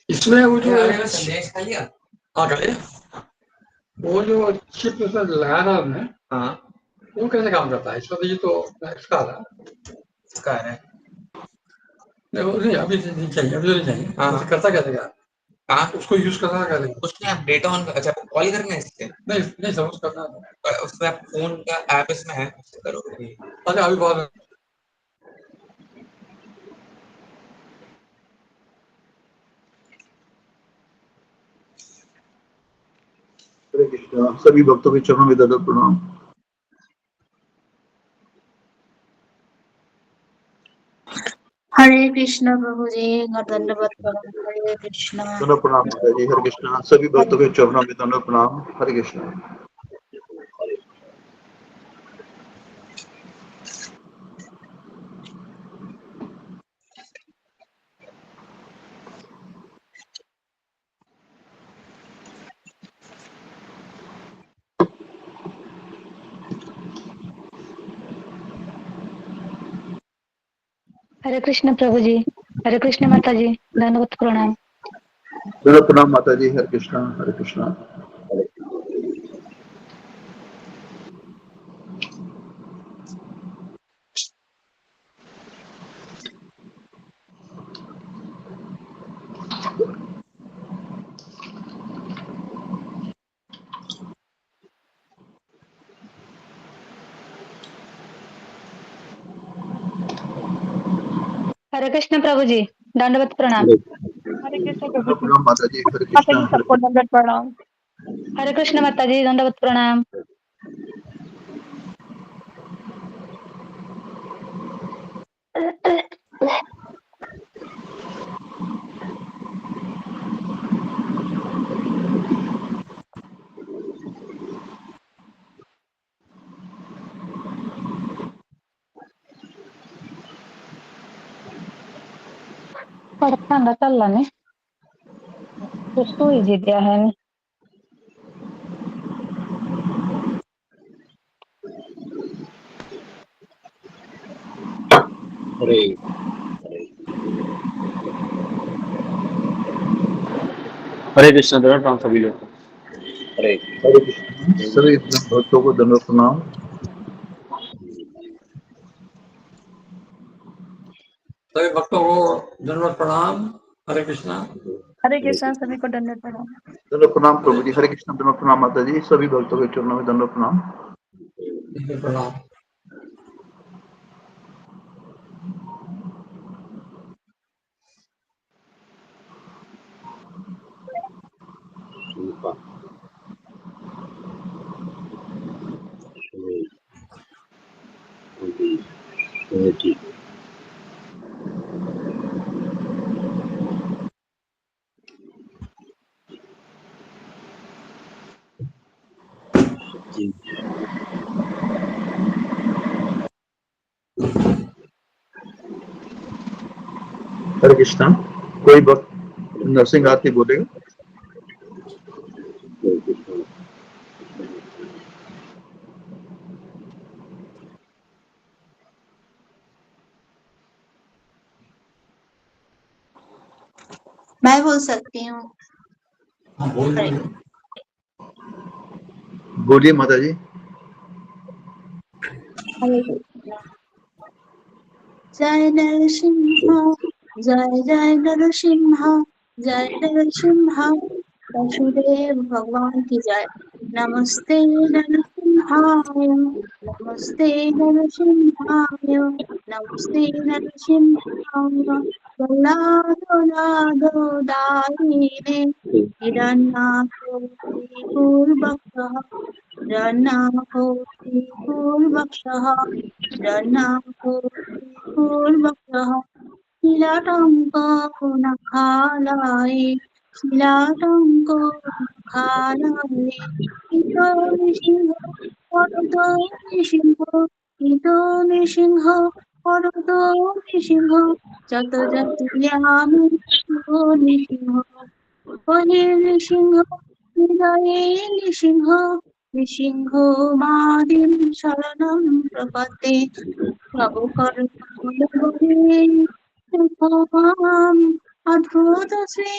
इसमें वो जो वो जो चिप उसमें लगाया था हमने, हाँ, वो कैसे काम करता है? इसमें तो ये तो इसका था, इसका है नहीं, वो नहीं अभी नहीं चाहिए, अभी तो नहीं चाहिए। हाँ, करता कैसे क्या? हाँ, उसको यूज करना कैसे? उसमें आप डेटा ऑन, अच्छा कॉल करना है इससे? नहीं नहीं, सब करना है उसमें, आप फोन का ऐप इसमें है, उससे करोगे। अच्छा अभी बहुत हरे कृष्णा। सभी भक्तों के चरणों में दंडवत प्रणाम। हरे कृष्ण प्रभु जी, दंडवत प्रणाम। हरे कृष्ण। दंडवत प्रणाम माता जी। हरे कृष्णा। सभी भक्तों के चरणों में दंडवत प्रणाम। हरे कृष्णा। हरे कृष्ण प्रभु जी, हरे कृष्ण माता जी, दंडवत प्रणाम। दंडवत प्रणाम माता जी। हरे कृष्णा। हरे कृष्णा। हरे कृष्ण प्रभु जी, दंडवत प्रणाम। हरे कृष्ण प्रभु दंडवत जी, प्रणाम माता जी। हरे माता कृष्णा। जी हरे सबको दंडवत प्रणाम। हरे कृष्ण माता जी, दंडवत प्रणाम। पढ़ता चल ने तो जिद्या है। हरे हरे कृष्ण। दंडवत प्रणाम सभी लोग। हरे कृष्णा। सभी भक्तों को दंडवत प्रणाम। सभी भक्तों को दंडवत प्रणाम। हरे कृष्णा। हरे कृष्ण सभी को दंडवत प्रणाम। दंडवत प्रणाम प्रभु जी। हरे कृष्णा। दंडवत प्रणाम माता जी। सभी भक्तों के चरणों में दंडवत प्रणाम। प्रणाम। हरे कृष्णा। कोई भक्त नरसिंह आरती बोलेगा? मैं बोल सकती हूँ। बोलिए माता जी। हरे कृष्ण। जय नरसिंह जय जय नरसिंह जय नरसिंह वसुदेव भगवान की जय। नमस्ते नरसिंहाय नमस्ते नरसिंहाय नमस्ते नरसिंहाय प्रह्लादो नादो दायिने हिरण्याक्षो पूर्वकः हिरण्याक्षो पूर्वकः हिरण्याक्षो पूर्वकः शिलाटङ्कपुनखालये शिलाटङ्को खालये इतो नृसिंह परतो नृसिंह इतो नृसिंह परतो नृसिंह যত জাতিলামি তো নৃসিংহ বনে নৃসিংহ হৃদয়ে নৃসিংহ নৃসিংহ মাদিম শরণং প্রপদ্যে প্রভু করুণাবলে অদ্ভুত শ্রী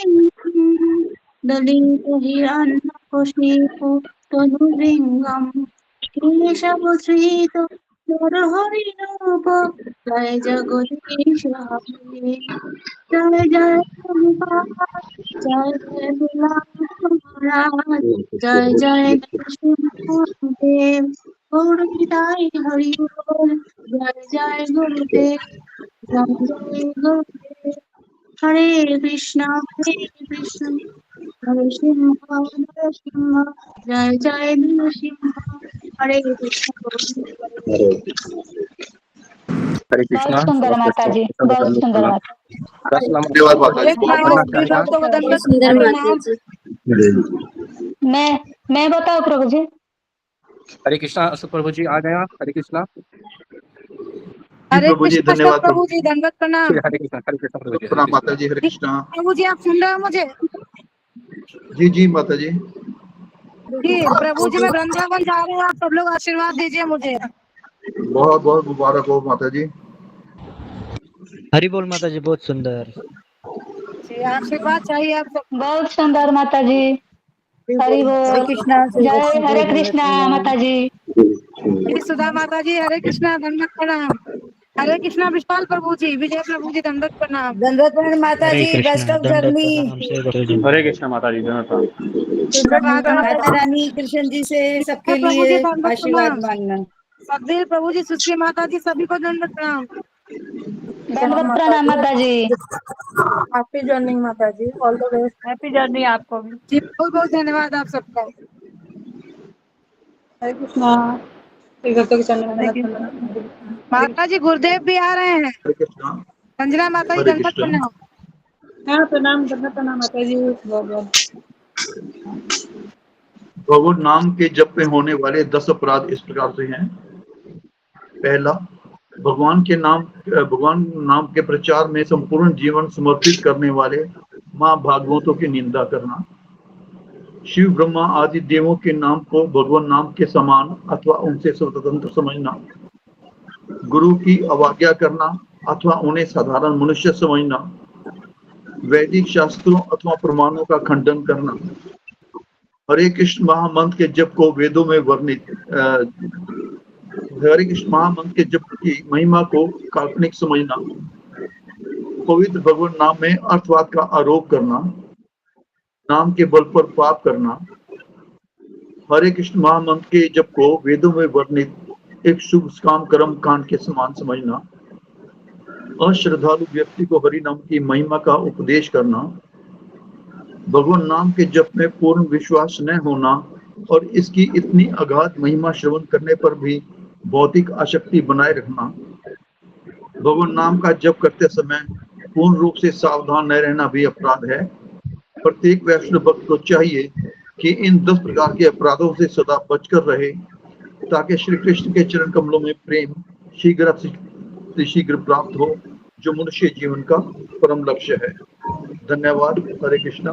দলিত হিরণ্যকশিপু তনুবৃঙ্গম কেশবশ্রিত নরহরি রূপ জয় জগদীশ হরে जय जय प्रभुपाद जय जय महाराज जय जय नरसिंहदेव गौरविदाय हरि बोल जय जय गुरुदेव जय जय गुरुदेव हरे कृष्णा नरसिंह नरसिंह जय जय नरसिंह हरे कृष्ण हरे बहुत कृष्णा। सुंदर माता जी, बहुत सुंदर माता। धन्यवाद माता जी। कौन पढ़ना चाहेगा? सुंदर माता जी। मैं बताओ प्रभु जी। हरे कृष्णा अशोक प्रभु जी आ गया। हरे कृष्णा। जी प्रभु जी धन्यवाद प्रभु जी दंडवत प्रणाम। हरे कृष्णा प्रभु जी। प्रणाम माता जी। हरे कृष्णा। प्रभु जी आप सुन रहे हो मुझे? जी जी माता जी। जी प्रभु जी मैं वृंदावन जा रहे हैं, आप सब लोग आशीर्वाद दीजिए मुझे। बहुत बहुत मुबारक हो माता जी। हरि बोल माता जी, बहुत सुंदर। जी आशीर्वाद चाहिए आप सब। बहुत सुंदर माता जी। हरि बोल। जय हरे कृष्णा माता जी। श्री सुधा माता जी हरे कृष्णा दंडवत प्रणाम। हरे कृष्णा विशाल प्रभु जी, विजय प्रभु जी दंडवत प्रणाम। दंडवत प्रणाम माता हरे जी, बेस्ट कृष्णा ऑफ दंडवत जर्नी। प्रणाम से प्रभु जी। हरे कृष्णा माता जी। माता रानी कृष्ण जी से सबके प्रभु जी लिए दंडवत आशीर्वाद प्रणाम। मांगना। सखदेव प्रभु जी, सुश्री माता जी, सभी को दंडवत प्रणाम। दंडवत प्रणाम माता जी। हैप्पी जर्नी माता जी, all the best. Happy journey आपको भी जी, बहुत बहुत धन्यवाद आप सबका। हरे कृष्णा। माता जी गुरुदेव भी आ रहे हैं। हरे कृष्णा। संजना माता जी हरे दंडवत कृष्णा। प्रणाम। हाँ प्रणाम, दंडवत प्रणाम माता जी। बहुत बहुत भगवान नाम के जप में होने वाले 10 अपराध इस प्रकार से हैं। पहला, भगवान नाम के प्रचार में संपूर्ण जीवन समर्पित करने वाले मां भागवतों की निंदा करना, शिव ब्रह्मा आदि देवों के नाम को भगवान नाम के समान अथवा उनसे स्वतंत्र समझना, गुरु की अवज्ञा करना अथवा उन्हें साधारण मनुष्य समझना, वैदिक शास्त्रों अथवा प्रमाणों का खंडन करना, हरे कृष्ण महामंत्र के जप को वेदों में वर्णित हरे कृष्ण महामंत्र के जप की महिमा को काल्पनिक समझना, पवित्र भगवान नाम में अर्थवाद का आरोप करना, नाम के बल पर पाप करना, हरे कृष्ण महामंत्र के जप को वेदों में वर्णित एक शुभ काम कर्म कांड के समान समझना, अश्रद्धालु व्यक्ति को हरि नाम की महिमा का उपदेश करना, भगवान नाम के जप में पूर्ण विश्वास न होना और इसकी इतनी अगाध महिमा श्रवण करने पर भी भौतिक आसक्ति बनाए रखना, भगवान नाम का जप करते समय पूर्ण रूप से सावधान न रहना भी अपराध है। प्रत्येक वैष्णव भक्त को चाहिए कि इन 10 प्रकार के अपराधों से सदा बचकर रहे ताकि श्री कृष्ण के चरण कमलों में प्रेम शीघ्र प्राप्त हो, जो मनुष्य जीवन का परम लक्ष्य है। धन्यवाद। हरे कृष्णा।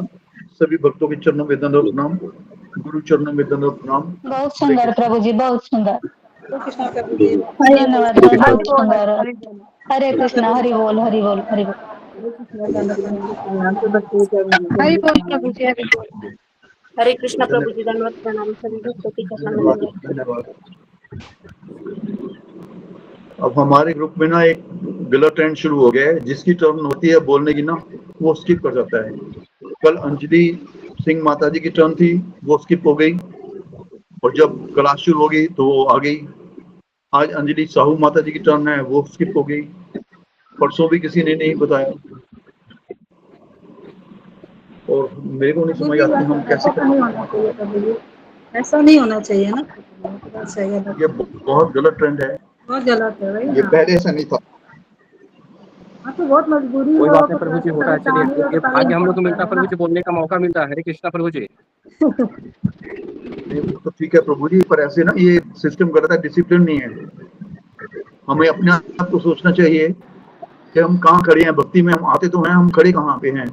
सभी भक्तों के चरणों में दंडवत प्रणाम, गुरु चरणों में दंडवत प्रणाम। बहुत सुंदर प्रभु जी, बहुत सुंदर। धन्यवाद, हरे बहुत सुंदर। हरे कृष्णा। हरि बोल हरि बोल हरि बोल। हरि बोल प्रभु जी, हरि बोल। हरे कृष्णा प्रभु जी दंडवत प्रणाम। सभी भक्तों के चरणों में धन्यवाद दंडवत। धन्यवाद। अब हमारे ग्रुप में ना एक गलत ट्रेंड शुरू हो गया है। जिसकी टर्न होती है बोलने की ना, वो स्किप कर जाता है। कल अंजलि सिंह माता जी की टर्न थी, वो स्किप हो गई, और जब क्लास शुरू हो गई तो वो आ गई। आज अंजलि साहू माता जी की टर्न है, वो स्किप हो गई। परसों भी किसी ने नहीं बताया, और मेरे को नहीं समझ आती हम कैसे ऐसा नहीं होना चाहिए कभी, ऐसा नहीं होना चाहिए ना, चाहिए ये बहुत गलत ट्रेंड है, बहुत गलत है भाई। ये पहले ऐसा नहीं था। हाँ तो बहुत मजबूरी कोई हो बात नहीं तो प्रभु जी, ऐसे होता है। चलिए, परेशानी हो ये तो भाग्य हम लोग को करना मिलता है पड़ेगा प्रभु ना। जी, बोलने का मौका मिलता है। हरे कृष्णा प्रभु जी। ये तो ठीक है प्रभु जी, पर ऐसे ना ये सिस्टम गलत है, डिसिप्लिन नहीं है। हमें अपने आप को सोचना चाहिए कि हम कहाँ खड़े हैं भक्ति में। हम आते तो हैं, हम खड़े कहाँ पे हैं।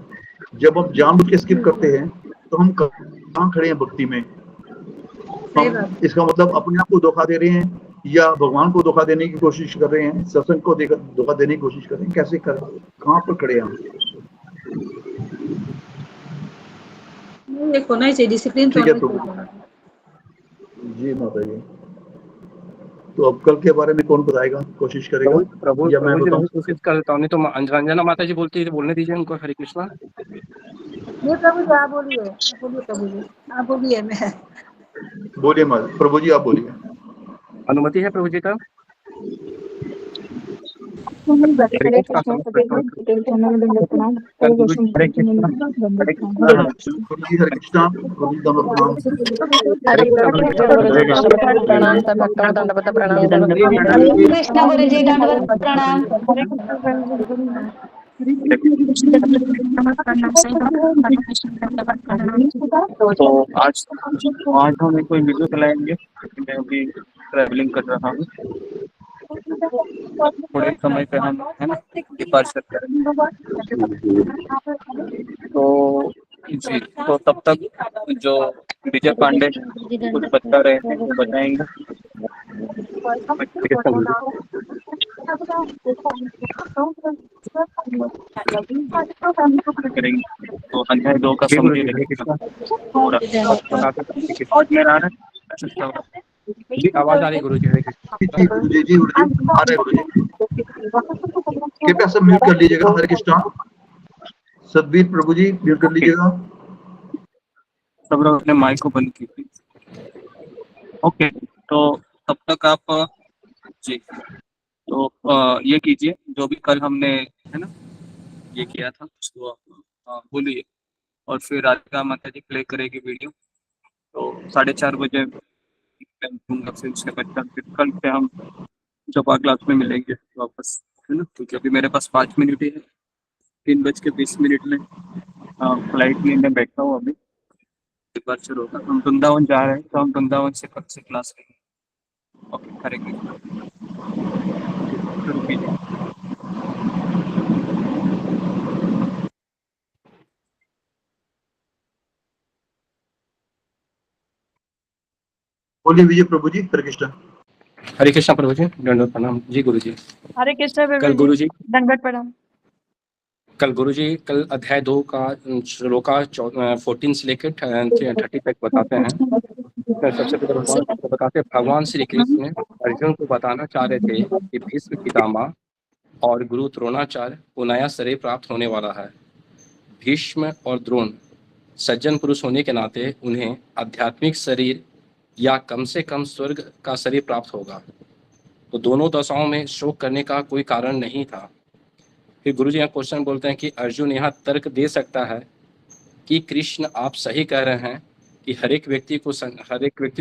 जब हम जानबूझ के स्किप करते हैं तो हम कहाँ खड़े हैं भक्ति में। सही बात हम इसका मतलब अपने आप को धोखा दे रहे हैं, या भगवान को धोखा देने की कोशिश कर रहे हैं, सत्संग को धोखा देने की कोशिश कर रहे हैं। कैसे कर, कहाँ पर खड़े हैं हम? नहीं, एक होना ही चाहिए, डिसिप्लिन तो ठीक है होना प्रभु चाहिए। जी, माता जी। तो अब कल के बारे में कौन बताएगा, कोशिश करेगा, प्रभु या मैं प्रभु जी, मैं बताऊं? कोशिश करता हूँ। नहीं तो अंजना माता जी बोलती है, बोलने दीजिए उनको। हरे कृष्णा। ये प्रभु जी आप बोलिए, बोलिए प्रभु जी, आप बोलिए। मैं बोलिए माता, प्रभु जी आप बोलिए। अनुमति है प्रभु जी का। हरे हरे कृष्णा। कृष्ण सभी दंडवत प्रणाम। कल हरे गुरु कृष्ण हरे दंडवत कृष्णा। हरे कृष्णा प्रणाम। गुरु जी हरे कृष्णा, गुरु जी दंडवत प्रणाम। हरे हरे कृष्णा कृष्ण प्रभु गुरु जी। जी दंडवत प्रणाम। सब भक्तों दंडवत प्रणाम। हरे कृष्ण गुरु जी दंडवत प्रणाम। तो आज हम कोई वीडियो चलाएंगे। मैं अभी ट्रैवलिंग कर रहा हूँ, थोड़े समय पे हम, है ना, डिपार्चर करेंगे। तो जी, तो तब तक जो विजय पांडे कुछ बता रहे थे वो बताएंगे। करेंगे तो अध्याय 2 का समरी रहेगा पूरा। जी, आवाज आ रही है गुरु जी। हरे कृष्ण। जी गुरु जी, जी गुरु जी आ रहे गुरु जी। कृपया सब म्यूट कर लीजिएगा। हरे कृष्णा। सतबीर प्रभु जी म्यूट कर लीजिएगा। सब लोग अपने माइक को बंद कीजिए। ओके, तो तब तक आप जी, तो ये कीजिए जो भी कल हमने, है ना, ये किया था उसको बोलिए, और फिर राधिका माता जी प्ले करेगी वीडियो। तो 4:30 बजे मैं दूंगा, फिर उसके बाद फिर कल से हम जब क्लास में मिलेंगे वापस, है ना, क्योंकि अभी मेरे पास 5 मिनट ही है। 3:20 में फ्लाइट में मैं बैठा हूँ अभी, डिपार्चर होगा। हम वृंदावन जा रहे हैं, तो हम वृंदावन से कल से क्लास लेंगे। ओके, हरे कृष्ण। शुरू कीजिए। बोलिए विजय प्रभु जी। हरे कृष्णा। हरे कृष्णा प्रभु जी, दंडवत प्रणाम जी गुरु जी। हरे कृष्ण कल गुरु जी दंडवत प्रणाम। कल अध्याय 2 का श्लोका 14 से लेकर 30 तक बताते हैं। तो सबसे पहले भगवान को बताते हैं। भगवान श्री कृष्ण अर्जुन को बताना चाह रहे थे कि भीष्म पितामह और गुरु द्रोणाचार्य को नया शरीर प्राप्त होने वाला है। भीष्म और द्रोण सज्जन पुरुष होने के नाते उन्हें आध्यात्मिक शरीर या कम से कम स्वर्ग का शरीर प्राप्त होगा। तो दोनों दशाओं में शोक करने का कोई कारण नहीं था। फिर गुरु जी यहाँ क्वेश्चन बोलते हैं कि अर्जुन यहाँ तर्क दे सकता है कि कृष्ण आप सही कह रहे हैं कि हर एक व्यक्ति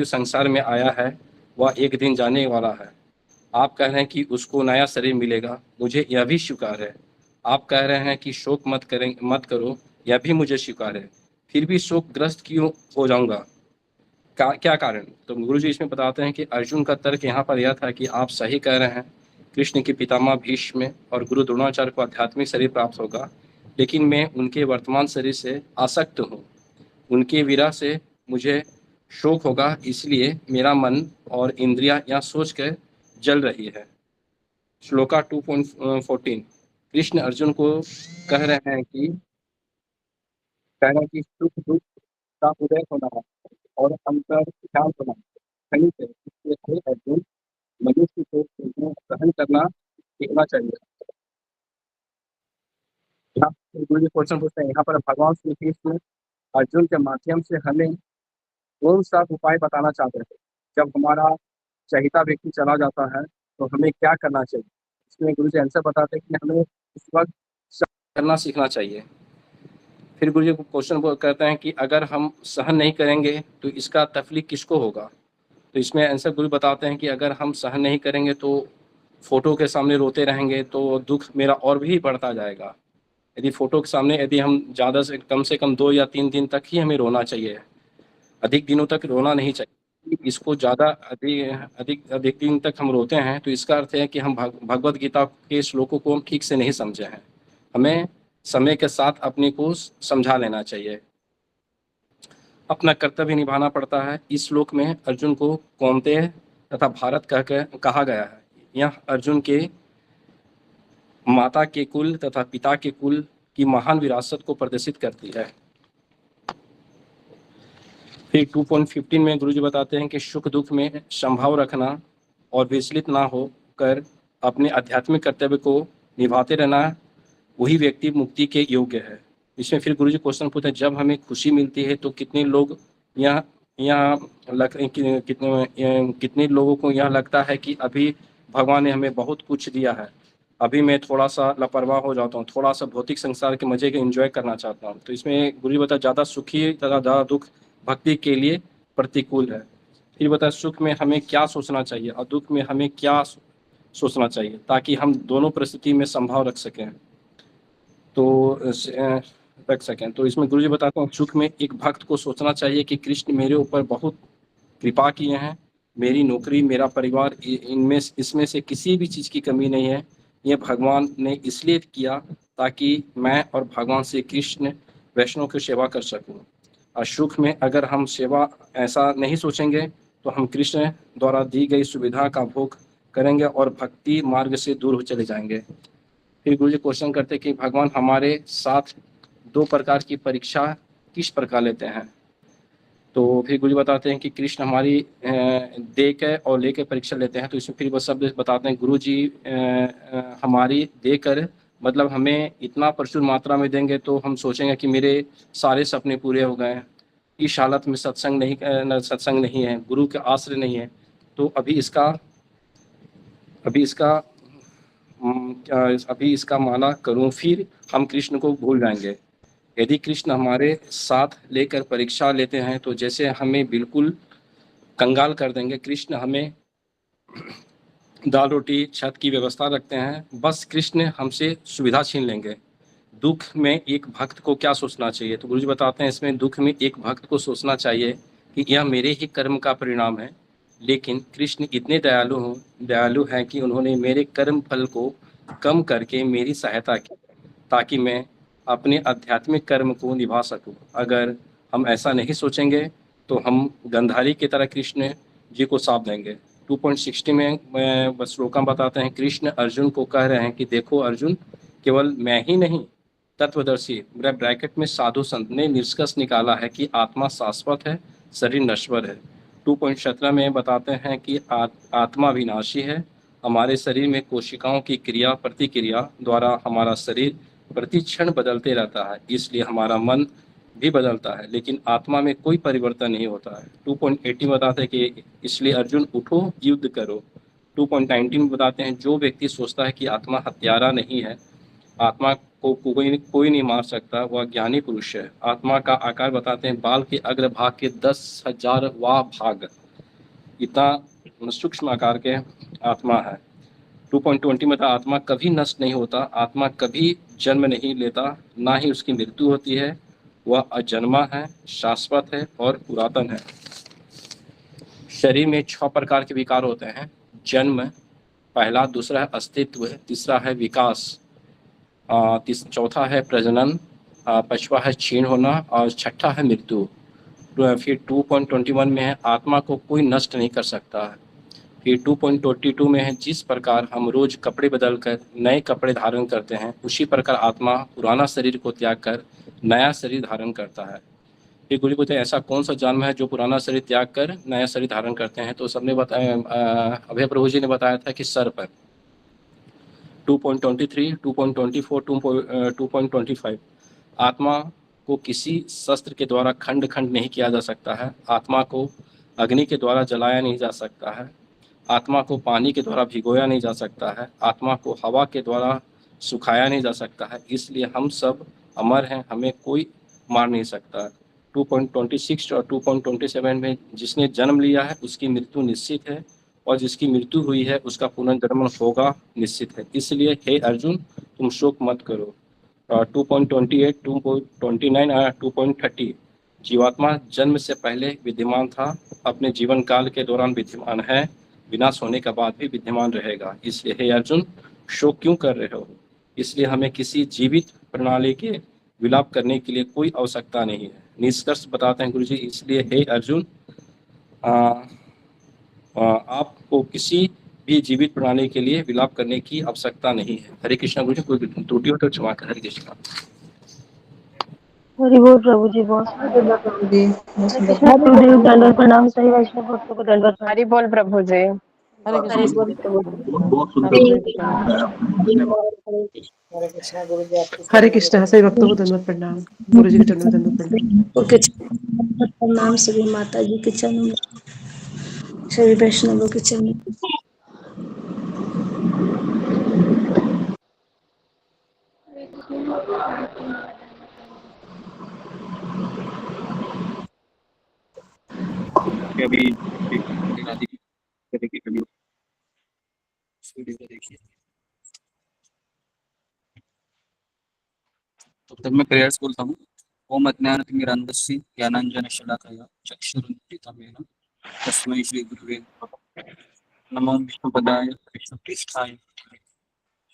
संसार में आया है, वह एक दिन जाने वाला है। आप कह रहे हैं कि उसको नया शरीर मिलेगा, मुझे यह भी स्वीकार है। आप कह रहे हैं कि शोक मत करो, यह भी मुझे स्वीकार है। फिर भी शोकग्रस्त क्यों हो जाऊंगा, क्या कारण? तो गुरु जी इसमें बताते हैं कि अर्जुन का तर्क यहाँ पर यह था कि आप सही कह रहे हैं, कृष्ण के पितामह भीष्म और गुरु द्रोणाचार्य को आध्यात्मिक शरीर प्राप्त होगा, लेकिन मैं उनके वर्तमान शरीर से आसक्त हूँ। उनके विरह से मुझे शोक होगा, इसलिए मेरा मन और इंद्रियां यहाँ सोच कर जल रही है। श्लोका 2.14 कृष्ण अर्जुन को कह रहे हैं कि सुख दुख का उदय होना है और अंतर शांत होना है। इसलिए अर्जुन मनुष्य को ग्रहण करना सीखना चाहिए। यहाँ गुरु जी क्वेश्चन पूछते हैं, यहाँ पर भगवान श्री कृष्ण अर्जुन के माध्यम से हमें कौन सा उपाय बताना चाहते थे? जब हमारा चहेता व्यक्ति चला जाता है तो हमें क्या करना चाहिए? इसमें गुरु जी आंसर बताते हैं कि हमें उस वक्त करना सीखना चाहिए। फिर गुरु जी क्वेश्चन कहते हैं कि अगर हम सहन नहीं करेंगे तो इसका तकलीफ किसको होगा? तो इसमें आंसर गुरु बताते हैं कि अगर हम सहन नहीं करेंगे तो फोटो के सामने रोते रहेंगे तो दुख मेरा और भी बढ़ता जाएगा। यदि फोटो के सामने यदि हम ज़्यादा से कम 2 या 3 दिन तक ही हमें रोना चाहिए, अधिक दिनों तक रोना नहीं चाहिए। इसको ज़्यादा अधिक दिन तक हम रोते हैं तो इसका अर्थ है कि हम भगवद गीता के श्लोकों को हम ठीक से नहीं समझे हैं। हमें समय के साथ अपने को समझा लेना चाहिए, अपना कर्तव्य निभाना पड़ता है। इस श्लोक में अर्जुन को कौन्तेय तथा भारत कहा गया है। यह अर्जुन के माता के कुल तथा पिता के कुल की महान विरासत को प्रदर्शित करती है। फिर 2.15 में गुरुजी बताते हैं कि सुख दुख में संभाव रखना और विचलित ना होकर अपने आध्यात्मिक कर्तव्य को निभाते रहना, वही व्यक्ति मुक्ति के योग्य है। इसमें फिर गुरुजी क्वेश्चन पूछते हैं, जब हमें खुशी मिलती है तो कितने लोग कितने लोगों को यह लगता है कि अभी भगवान ने हमें बहुत कुछ दिया है, अभी मैं थोड़ा सा लापरवाह हो जाता हूँ, थोड़ा सा भौतिक संसार के मजे के एंजॉय करना चाहता हूँ। तो इसमें गुरुजी बताया ज़्यादा सुखी तथा ज़्यादा दुख भक्ति के लिए प्रतिकूल है। फिर बताया सुख में हमें क्या सोचना चाहिए और दुख में हमें क्या सोचना चाहिए ताकि हम दोनों परिस्थिति में संभाव रख सकें। तो इसमें गुरुजी बताते हैं, सुख में एक भक्त को सोचना चाहिए कि कृष्ण मेरे ऊपर बहुत कृपा किए हैं, मेरी नौकरी, मेरा परिवार, इसमें से किसी भी चीज़ की कमी नहीं है। यह भगवान ने इसलिए किया ताकि मैं और भगवान श्री कृष्ण वैष्णव की सेवा कर सकूं। और सुख में अगर हम सेवा ऐसा नहीं सोचेंगे तो हम कृष्ण द्वारा दी गई सुविधा का भोग करेंगे और भक्ति मार्ग से दूर हो चले जाएंगे। फिर गुरु जी क्वेश्चन करते हैं कि भगवान हमारे साथ 2 प्रकार की परीक्षा किस प्रकार लेते हैं? तो फिर गुरु जी बताते हैं कि कृष्ण हमारी दे के और लेके परीक्षा लेते हैं। तो इसमें फिर वो शब्द बताते हैं, गुरु जी हमारी देकर मतलब हमें इतना प्रचुर मात्रा में देंगे तो हम सोचेंगे कि मेरे सारे सपने पूरे हो गए। इस हालत में सत्संग नहीं है, गुरु के आश्रय नहीं है, तो अभी इसका माना करूं, फिर हम कृष्ण को भूल जाएंगे। यदि कृष्ण हमारे साथ लेकर परीक्षा लेते हैं तो जैसे हमें बिल्कुल कंगाल कर देंगे। कृष्ण हमें दाल रोटी छत की व्यवस्था रखते हैं, बस कृष्ण हमसे सुविधा छीन लेंगे। दुख में एक भक्त को क्या सोचना चाहिए? तो गुरुजी बताते हैं, इसमें दुख में एक भक्त को सोचना चाहिए कि यह मेरे ही कर्म का परिणाम है, लेकिन कृष्ण इतने दयालु हैं कि उन्होंने मेरे कर्म फल को कम करके मेरी सहायता की ताकि मैं अपने आध्यात्मिक कर्म को निभा सकूं। अगर हम ऐसा नहीं सोचेंगे तो हम गंधारी की तरह कृष्ण जी को साप देंगे। 2.60 में बस श्लोका बताते हैं, कृष्ण अर्जुन को कह रहे हैं कि देखो अर्जुन, केवल मैं ही नहीं, तत्वदर्शी ब्रैकेट में साधु संत ने निष्कर्ष निकाला है कि आत्मा शाश्वत है, शरीर नश्वर है। 2.17 में बताते हैं कि आत्मा विनाशी है, हमारे शरीर में कोशिकाओं की क्रिया प्रतिक्रिया द्वारा हमारा शरीर प्रति क्षण बदलते रहता है, इसलिए हमारा मन भी बदलता है, लेकिन आत्मा में कोई परिवर्तन नहीं होता है। 2.18 बताते हैं कि इसलिए अर्जुन उठो युद्ध करो। 2.19 में बताते हैं, जो व्यक्ति सोचता है कि आत्मा हत्यारा नहीं है, आत्मा को कोई नहीं मार सकता, वह ज्ञानी पुरुष है। आत्मा का आकार बताते हैं, बाल के अग्र भाग के 10,000वां भाग, इतना सूक्ष्म आकार के आत्मा है। 2.20 में आत्मा कभी नष्ट नहीं होता, आत्मा कभी जन्म नहीं लेता, ना ही उसकी मृत्यु होती है, वह अजन्मा है, शाश्वत है और पुरातन है। शरीर में 6 प्रकार के विकार होते हैं, जन्म पहला, दूसरा है अस्तित्व, तीसरा है विकास, चौथा है प्रजनन, 5वां है क्षीण होना और 6ठा है मृत्यु। फिर 2.21 में है, आत्मा को कोई नष्ट नहीं कर सकता है। फिर 2.22 में है, जिस प्रकार हम रोज कपड़े बदलकर नए कपड़े धारण करते हैं, उसी प्रकार आत्मा पुराना शरीर को त्याग कर नया शरीर धारण करता है। फिर गुरु कहते हैं, ऐसा कौन सा जन्म है जो पुराना शरीर त्याग कर नया शरीर धारण करते हैं? तो सबने बताया, अभय प्रभु जी ने बताया था कि सर्प है। 2.23, 2.24, 2.25 आत्मा को किसी शस्त्र के द्वारा खंड खंड नहीं किया जा सकता है। आत्मा को अग्नि के द्वारा जलाया नहीं जा सकता है। आत्मा को पानी के द्वारा भिगोया नहीं जा सकता है। आत्मा को हवा के द्वारा सुखाया नहीं जा सकता है। इसलिए हम सब अमर हैं, हमें कोई मार नहीं सकता। 2.26 और 2.27 में जिसने जन्म लिया है उसकी मृत्यु निश्चित है, और जिसकी मृत्यु हुई है उसका पुनर्जन्म होगा निश्चित है। इसलिए हे अर्जुन, तुम शोक मत करो। 2.28, 2.29 और 2.30 जीवात्मा जन्म से पहले विद्यमान था, अपने जीवन काल के दौरान विद्यमान है, विनाश होने के बाद भी विद्यमान रहेगा। इसलिए हे अर्जुन, शोक क्यों कर रहे हो? इसलिए हमें किसी जीवित प्रणाली के विलाप करने के लिए कोई आवश्यकता नहीं है। निष्कर्ष बताते हैं गुरुजी, इसलिए हे अर्जुन, आपको किसी भी जीवित प्रणाली के लिए विलाप करने की आवश्यकता नहीं है। हरे कृष्णा गुरुजी, कोई त्रुटि हो तो क्षमा कर। हरे कृष्णा। हरि बोल प्रभु जी, बहुत सुंदर प्रभु जी, गुरुदेव दंडवत प्रणाम। सही वैष्णव भक्तों को दंडवत प्रणाम। हरि बोल प्रभु जी। हरे हरे कृष्ण बोल प्रभु बहुत सुंदर हरे कृष्ण गुरु जी आपकी हरे कृष्ण। सभी भक्तों को दंडवत प्रणाम। गुरु जी के चरणों में दंडवत प्रणाम। ओके प्रणाम सभी माता जी के चरणों में, सभी वैष्णवों के चरणों में। अभी देखिए, तो तब मैं प्रेयर्स बोलता हूँ। ओम अज्ञानतिमिरान्धस्य ज्ञानाञ्जनशलाकया चक्षुरुन्मिलितं येन तस्मै श्री गुरुवे नमः। नमो विष्णुपदाय कृष्णप्रेष्ठाय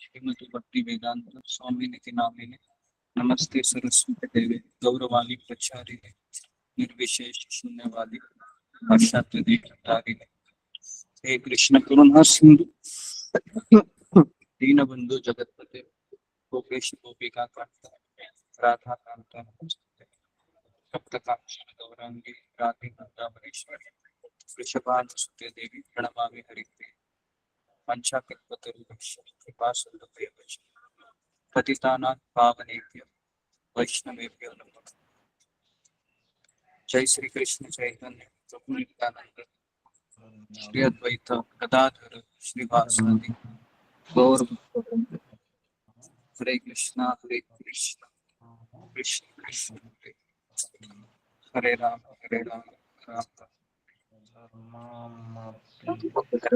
श्रीमति भक्ति वेदांत स्वामी निति नामिने नमस्ते सरस्वती देवे गौरवाणी प्रचारिणे निर्विशेष शून्यवादी पाश्चात्य देशतारिणे। हे कृष्ण करुणा सिंधु दीनबंधु जगतपते गोपेश गोपिका कांता राधा कांता नमस्ते। सप्तकांक्षण गौरांगी राधे वृंदावनेश्वरी वृषभानुसुते देवी प्रणमामि हरिप्रिये। पंचाकल्पतरुभ्यश्च कृपा सिन्धुभ्यश्च पतितानां पावनेभ्यो वैष्णवेभ्यो नमः। जय श्री कृष्ण चैतन्य प्रभु नित्यानंद श्री अद्वैत गदाधर श्रीवासादि गौर भक्तवृंद। हरे कृष्ण कृष्ण कृष्ण हरे राम राम हरे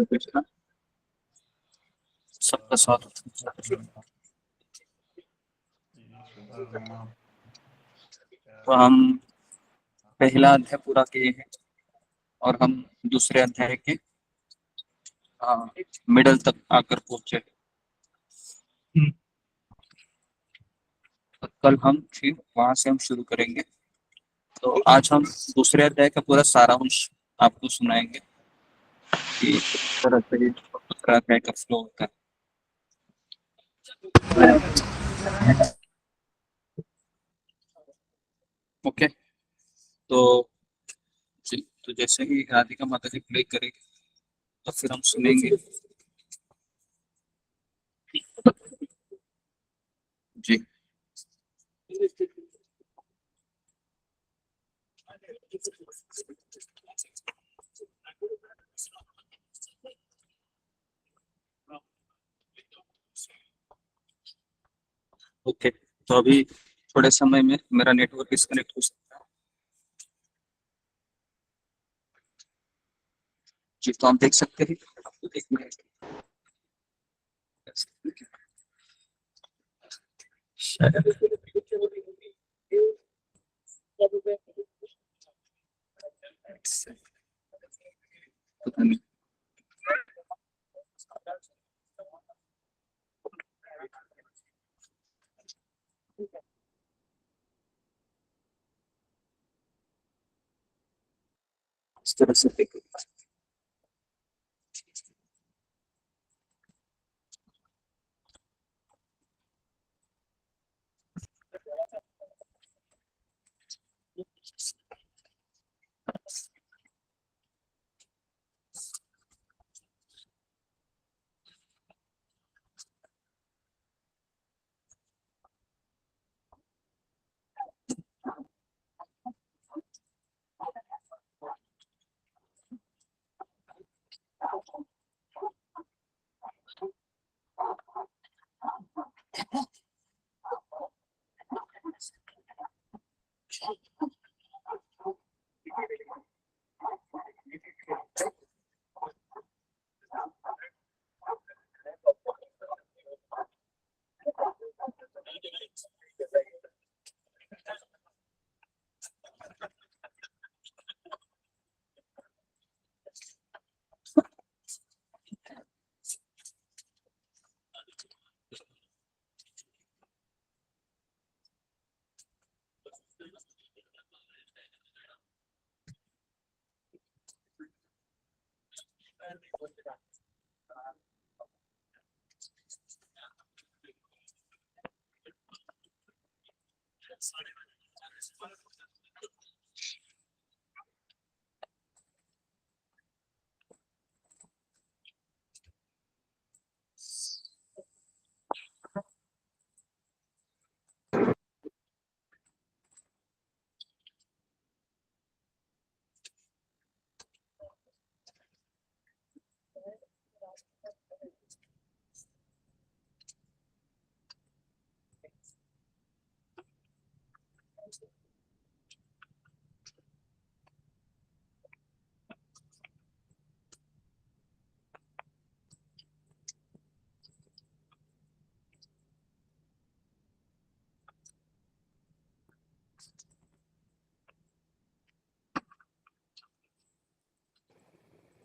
कृष्ण। सबका स्वागत। तो हम पहला अध्याय पूरा किए हैं और हम दूसरे अध्याय के मिडल तक आकर पहुंचे। तो कल हम फिर वहां से हम शुरू करेंगे। तो आज हम दूसरे अध्याय का पूरा सारांश आपको सुनाएंगे कि किस तरह से दूसरा अध्याय का फ्लो होता है। ओके, तो जैसे ही राधिका माता जी प्ले करेगी तो फिर हम सुनेंगे जी। ओके, तो अभी थोड़े समय में मेरा नेटवर्क डिस्कनेक्ट हो सकता है जी। तो हम देख सकते हैं, एक मिनट पता नहीं। इस तरह से देखो।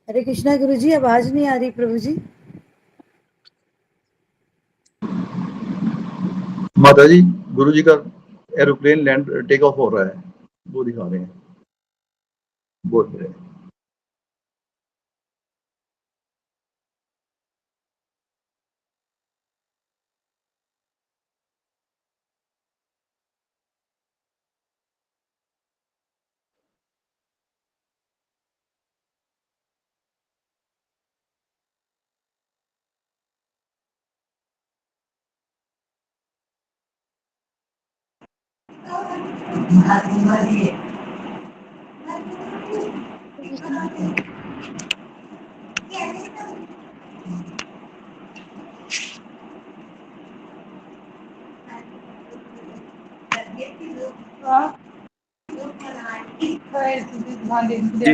हरे कृष्णा गुरु जी, आवाज नहीं आ रही प्रभु जी। माता जी, गुरु जी का एरोप्लेन लैंड टेक ऑफ हो रहा है, वो दिखा रहे हैं, बोल रहे हैं। जी,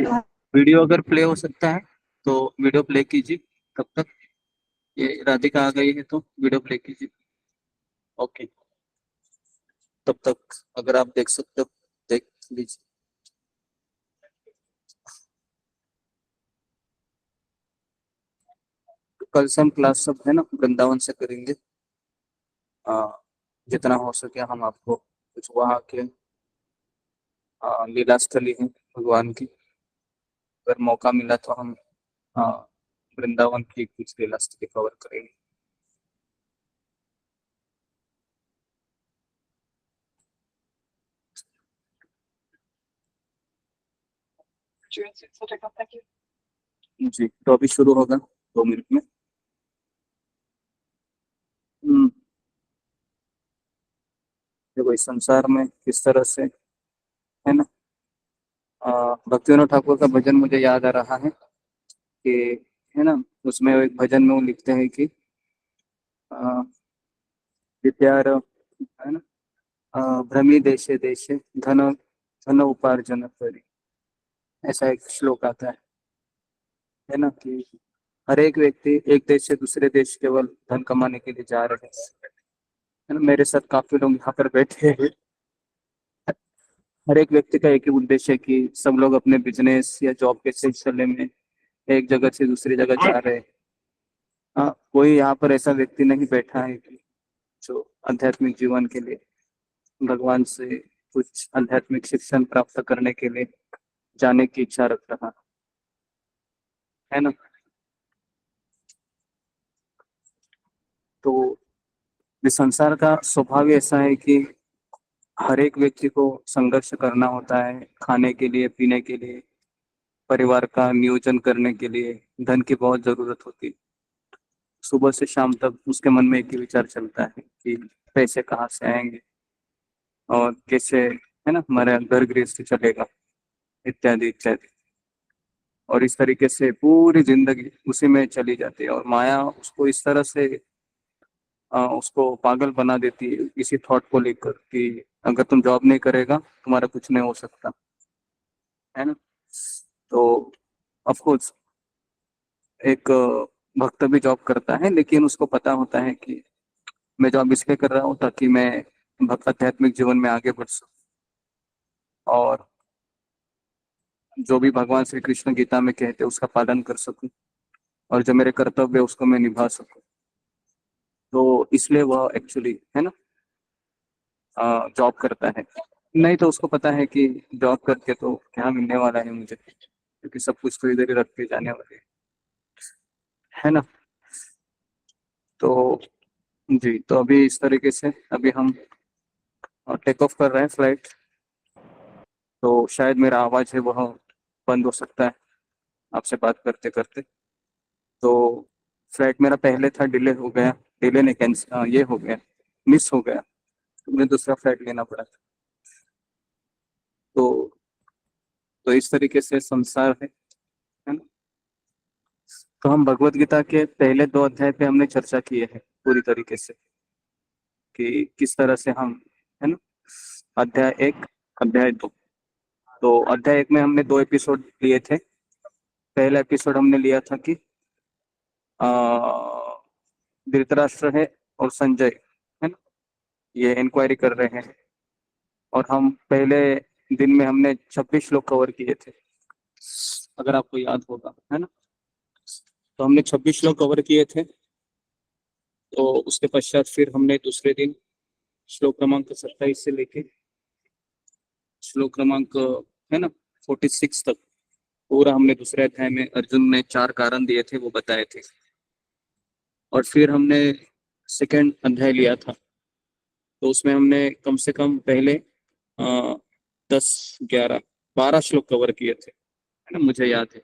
वीडियो अगर प्ले हो सकता है तो वीडियो प्ले कीजिए। तब तक ये राधिका आ गई है तो वीडियो प्ले कीजिए। ओके, तब तक अगर आप देख सकते हो देख लीजिए। कल से हम क्लास सब है ना वृंदावन से करेंगे। जितना हो सके हम आपको कुछ वहाँ के लीला स्थली है भगवान की, अगर मौका मिला तो हम वृंदावन की कुछ लीला स्थली कवर करेंगे। जी, तो अभी शुरू होगा 2 मिनट में। देखो इस संसार में किस तरह से है ना, भक्तिविनोद ठाकुर का भजन मुझे याद आ रहा है कि है ना, उसमें एक भजन में वो लिखते हैं कि विद्यार है ना, भ्रमी देशे देशे धन धन उपार्जन करी, ऐसा एक श्लोक आता है ना, कि हर एक व्यक्ति एक देश से दूसरे देश केवल धन कमाने के लिए जा रहे हैं, है ना। मेरे साथ काफी लोग यहाँ पर बैठे हैं, हर एक व्यक्ति का एक ही उद्देश्य है कि सब लोग अपने बिजनेस या जॉब के सिलसिले में एक जगह से दूसरी जगह जा रहे हैं। कोई यहाँ पर ऐसा व्यक्ति नहीं बैठा है कि जो आध्यात्मिक जीवन के लिए भगवान से कुछ आध्यात्मिक शिक्षण प्राप्त करने के लिए जाने की इच्छा रख रहा है ना। तो इस संसार का स्वभाव ऐसा है कि हर एक व्यक्ति को संघर्ष करना होता है, खाने के लिए, पीने के लिए, परिवार का नियोजन करने के लिए धन की बहुत जरूरत होती है। सुबह से शाम तक उसके मन में एक ही विचार चलता है कि पैसे कहाँ से आएंगे और कैसे है ना हमारा घर गृहस्थी चलेगा, इत्यादि इत्यादि। और इस तरीके से पूरी जिंदगी उसी में चली जाती है और माया उसको इस तरह से उसको पागल बना देती है इसी थॉट को लेकर कि अगर तुम जॉब नहीं करेगा तुम्हारा कुछ नहीं हो सकता, है ना। तो ऑफ कोर्स एक भक्त भी जॉब करता है, लेकिन उसको पता होता है कि मैं जॉब इसलिए कर रहा हूँ ताकि मैं भक्त आध्यात्मिक जीवन में आगे बढ़ सकूं, और जो भी भगवान श्री कृष्ण गीता में कहते हैं उसका पालन कर सकूं, और जो मेरे कर्तव्य है उसको मैं निभा सकूं। तो इसलिए वह एक्चुअली, है ना, जॉब करता है। नहीं तो उसको पता है कि जॉब करके तो क्या मिलने वाला है मुझे, क्योंकि सब कुछ तो इधर ही रख के जाने वाले है ना। तो जी, तो अभी इस तरीके से अभी हम टेक ऑफ कर रहे हैं फ्लाइट। तो शायद मेरा आवाज है वह बंद हो सकता है आपसे बात करते करते। तो फ्लाइट मेरा पहले था, डिले हो गया, डिले नहीं कैंसिल, ये हो गया, मिस हो गया, तो मुझे दूसरा फ्लाइट लेना पड़ा था। तो इस तरीके से संसार है ना। तो हम भगवत गीता के पहले 2 अध्याय पे हमने चर्चा की है पूरी तरीके से कि किस तरह से हम, है ना, अध्याय 1 अध्याय 2। तो अध्याय 1 में हमने 2 एपिसोड लिए थे। पहला एपिसोड हमने लिया था कि धृतराष्ट्र है और संजय, है ना, ये इंक्वायरी कर रहे हैं, और हम पहले दिन में हमने 26 श्लोक कवर किए थे, अगर आपको याद होगा, है ना। तो हमने 26 श्लोक कवर किए थे। तो उसके पश्चात फिर हमने दूसरे दिन श्लोक क्रमांक 27 से लेके श्लोक क्रमांक, है ना, 46 तक पूरा हमने दूसरे अध्याय में अर्जुन ने 4 कारण दिए थे वो बताए थे। और फिर हमने सेकंड अध्याय लिया था, तो उसमें हमने कम से कम पहले 10, 11, 12 श्लोक कवर किए थे, है ना, मुझे याद है।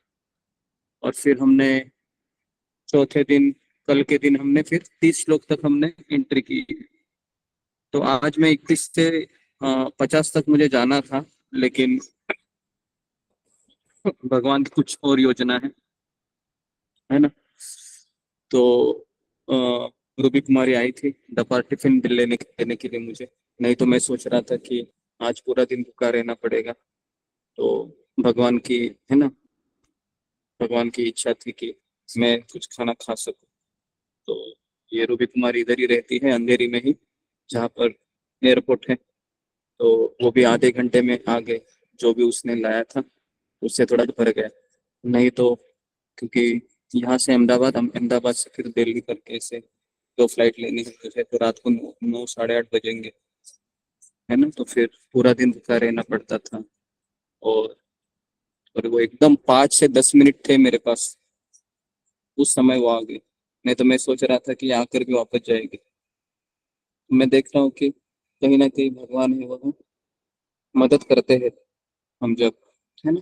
और फिर हमने चौथे दिन, कल के दिन हमने फिर 30 श्लोक तक हमने एंट्री की। तो आज मैं 31 से 50 तक मुझे जाना था, लेकिन भगवान की कुछ और योजना है ना। तो रूबी कुमारी आई थी दोपहर टिफिन लेने के लिए मुझे, नहीं तो मैं सोच रहा था कि आज पूरा दिन भूखा रहना पड़ेगा। तो भगवान की, है ना, भगवान की इच्छा थी कि मैं कुछ खाना खा सकूं। तो ये रूबी कुमारी इधर ही रहती है अंधेरी में ही, जहाँ पर एयरपोर्ट है। तो वो भी आधे घंटे में आ गए, जो भी उसने लाया था उससे थोड़ा भर गया। नहीं तो क्योंकि यहाँ से अहमदाबाद, अहमदाबाद से फिर दिल्ली करके से 2 फ्लाइट लेनी है मुझे, तो रात को 9, 8:30 बजेंगे, है ना। तो फिर पूरा दिन भूखा रहना पड़ता था। और वो एकदम 5 से 10 मिनट थे मेरे पास, उस समय वो आ गई। नहीं तो मैं सोच रहा था कि आकर भी वापस जाएगी। मैं देख रहा हूँ कि कहीं ना कहीं भगवान है वह मदद करते हैं। हम जब, है ना,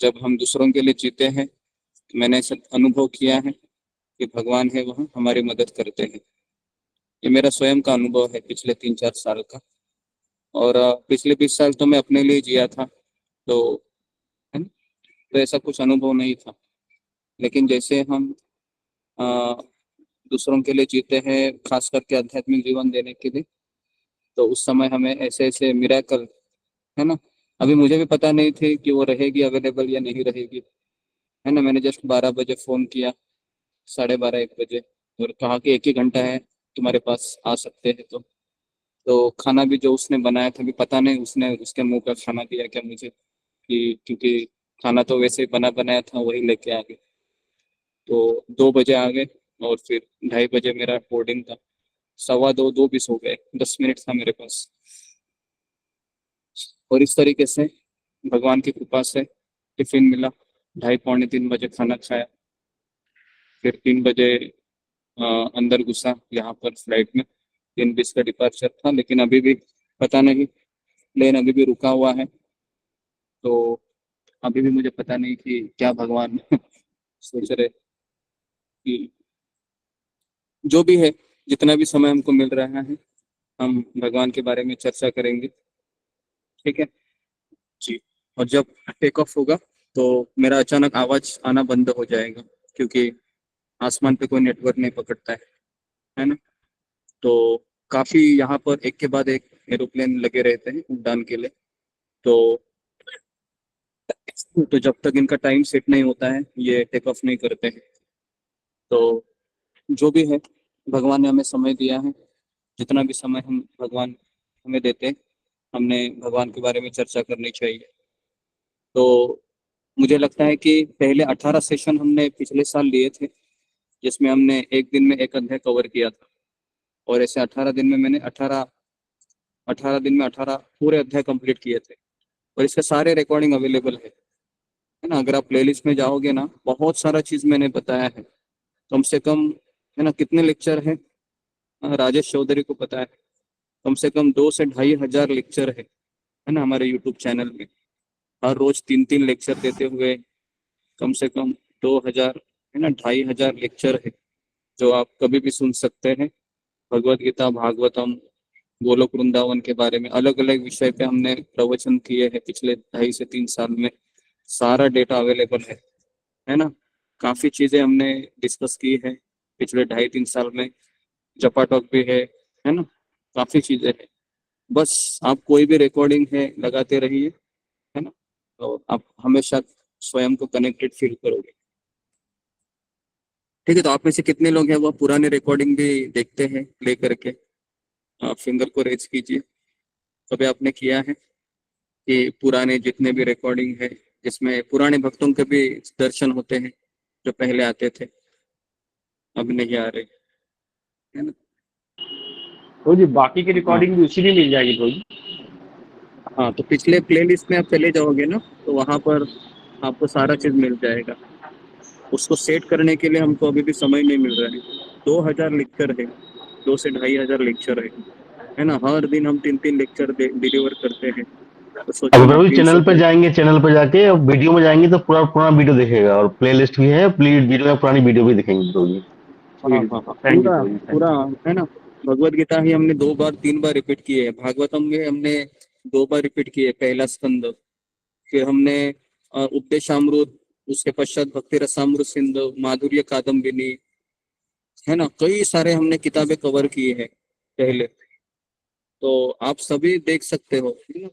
जब हम दूसरों के लिए जीते हैं, मैंने ऐसा अनुभव किया है कि भगवान है वह हमारी मदद करते हैं। ये मेरा स्वयं का अनुभव है पिछले 3-4 साल का। और पिछले 20 साल तो मैं अपने लिए जिया था, तो, है ना, तो ऐसा कुछ अनुभव नहीं था। लेकिन जैसे हम अ, दूसरों के लिए जीते हैं, खास करके आध्यात्मिक जीवन देने के लिए, तो उस समय हमें ऐसे ऐसे मिरेकल, है ना। अभी मुझे भी पता नहीं थे कि वो रहेगी अवेलेबल या नहीं रहेगी, है ना। मैंने जस्ट 12 बजे फोन किया, 12:30, 1 बजे, और कहा कि 1 ही घंटा है तुम्हारे पास, आ सकते हैं। तो खाना भी जो उसने बनाया था, भी पता नहीं उसने उसके मुंह का खाना दिया क्या मुझे, कि क्योंकि खाना तो वैसे ही बना बनाया था, वही लेके आ गए। तो 2 बजे आ गए, और फिर 2:30 बजे मेरा बोर्डिंग था। 2:15, 2:20 हो गए, 10 मिनट था मेरे पास। और इस तरीके से भगवान की कृपा से टिफिन मिला, 2:30, पौने 3 बजे खाना खाया, फिर 3 बजे अंदर घुसा यहाँ पर फ्लाइट में। 3:20 का डिपार्चर था, लेकिन अभी भी पता नहीं, प्लेन अभी भी रुका हुआ है। तो अभी भी मुझे पता नहीं कि क्या भगवान सोच रहे कि जो भी है, जितना भी समय हमको मिल रहा है, हम भगवान के बारे में चर्चा करेंगे, ठीक है जी। और जब टेक ऑफ होगा तो मेरा अचानक आवाज आना बंद हो जाएगा, क्योंकि आसमान पे कोई नेटवर्क नहीं पकड़ता है ना। तो काफी यहाँ पर एक के बाद एक एरोप्लेन लगे रहते हैं उड़ान के लिए। तो जब तक इनका टाइम सेट नहीं होता है ये टेक ऑफ नहीं करते हैं। तो जो भी है भगवान ने हमें समय दिया है, जितना भी समय हम भगवान हमें देते हैं हमने भगवान के बारे में चर्चा करनी चाहिए। तो मुझे लगता है कि पहले 18 सेशन हमने पिछले साल लिए थे, जिसमें हमने एक दिन में एक अध्याय कवर किया था, और ऐसे 18 दिन में मैंने 18 दिन में 18 पूरे अध्याय कंप्लीट किए थे, और इसके सारे रिकॉर्डिंग अवेलेबल है ना। अगर आप प्लेलिस्ट में जाओगे ना, बहुत सारा चीज मैंने बताया है। कम से कम है ना कितने लेक्चर है, राजेश चौधरी को पता है, कम से कम 2 से 2,500 लेक्चर है ना हमारे यूट्यूब चैनल में। हर रोज 3-3 लेक्चर देते हुए कम से कम 2,000 है ना 2,500 लेक्चर है, जो आप कभी भी सुन सकते हैं। भगवत गीता, भागवतम, गोलोक वृंदावन के बारे में अलग अलग विषय पे हमने प्रवचन किए हैं पिछले 2.5 से 3 साल में। सारा डेटा अवेलेबल है ना। काफी चीजें हमने डिस्कस की है पिछले 2.5-3 साल में। जपा टॉक भी है ना, काफी चीजें हैं। बस आप कोई भी रिकॉर्डिंग है लगाते रहिए, है ना, तो आप हमेशा स्वयं को कनेक्टेड फील करोगे। ठीक है, तो आप में से कितने लोग हैं वो पुराने रिकॉर्डिंग भी देखते हैं प्ले करके? आप फिंगर को रेज कीजिए। कभी आपने किया है कि पुराने जितने भी रिकॉर्डिंग है जिसमें पुराने भक्तों के भी दर्शन होते हैं जो पहले आते थे अब नहीं आ रहे, है ना। तो जी बाकी की रिकॉर्डिंग भी उसी में मिल जाएगी तो जी? हाँ, तो पिछले प्लेलिस्ट में आप चले जाओगे ना, तो वहाँ पर आपको सारा चीज मिल जाएगा। उसको सेट करने के लिए हमको अभी भी समय नहीं मिल रहा है। 2,000 लेक्चर है, 2 से 2,500 लेक्चर है ना। हर दिन हम 3-3 लेक्चर डिलीवर करते हैं। तो सोचो अगर ना, प्रभु जी 300 चैनल पे जाएंगे, चैनल पे जाके और वीडियो में जाएंगे तो पूरा पुराना वीडियो दिखेगा, और प्लेलिस्ट भी है, वीडियो में पुरानी वीडियो भी दिखेंगे प्रभु जी। हाँ हाँ हाँ, थैंक यू पूरा प्रभु जी, थैंक पूरा है ना। भगवत गीता ही हमने 2 बार 3 बार रिपीट किए है। भागवतम में हमने 2 बार रिपीट किए, पहला स्कंद, फिर हमने उपदेशामृत, उसके पश्चात भक्ति रसामृत सिंधु, माधुर्य कादम्बिनी, है ना। कई सारे हमने किताबें कवर की है पहले, तो आप सभी देख सकते हो, है ना।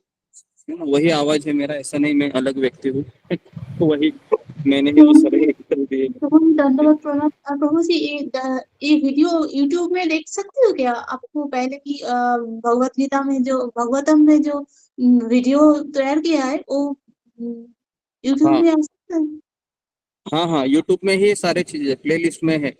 वही आवाज है मेरा, ऐसा नहीं मैं अलग व्यक्ति हूँ तो वही मैंने ही वो सारे उत्तर दिए। धन्यवाद प्रणाम। प्रभु जी ये वीडियो यूट्यूब में देख सकते हो क्या? आपको पहले की भगवत गीता में जो भगवतम में जो वीडियो तैयार किया है वो यूट्यूब हाँ में आ सकता है? हाँ हाँ, यूट्यूब में ही सारे चीजें प्ले लिस्ट में है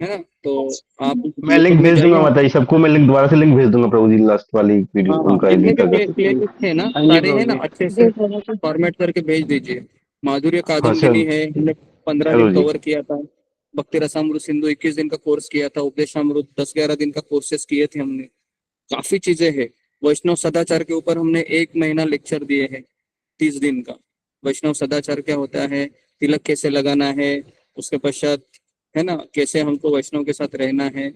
ना। तो आप मैं लिंक यूट्यूब में भेज दूंगा जाइए। माता जी सबको, मैं लिंक दोबारा से लिंक भेज दूंगा प्रभु जी, लास्ट वाली वीडियो हाँ हाँ, उनका जितने गीता भी का। प्ले लिस्ट है ना हाँ जी सारे प्रभु है ना, जी। अच्छे से फॉर्मेट करके भेज दीजिए। माधुर्य हाँ कादम्बिनी है, हमने 15 दिन चलो जी। कवर किया था। भक्ति रसामृत सिंधु 21 दिन का कोर्स किया था। उपदेशामृत 10-11 दिन का कोर्सेस किए थे हमने। काफी चीजें हैं। वैष्णव सदाचार के ऊपर हमने 1 महीना लेक्चर दिए हैं, 30 दिन का। वैष्णव सदाचार क्या होता है, तिलक कैसे लगाना है, उसके पश्चात है ना कैसे हमको वैष्णव के साथ रहना है,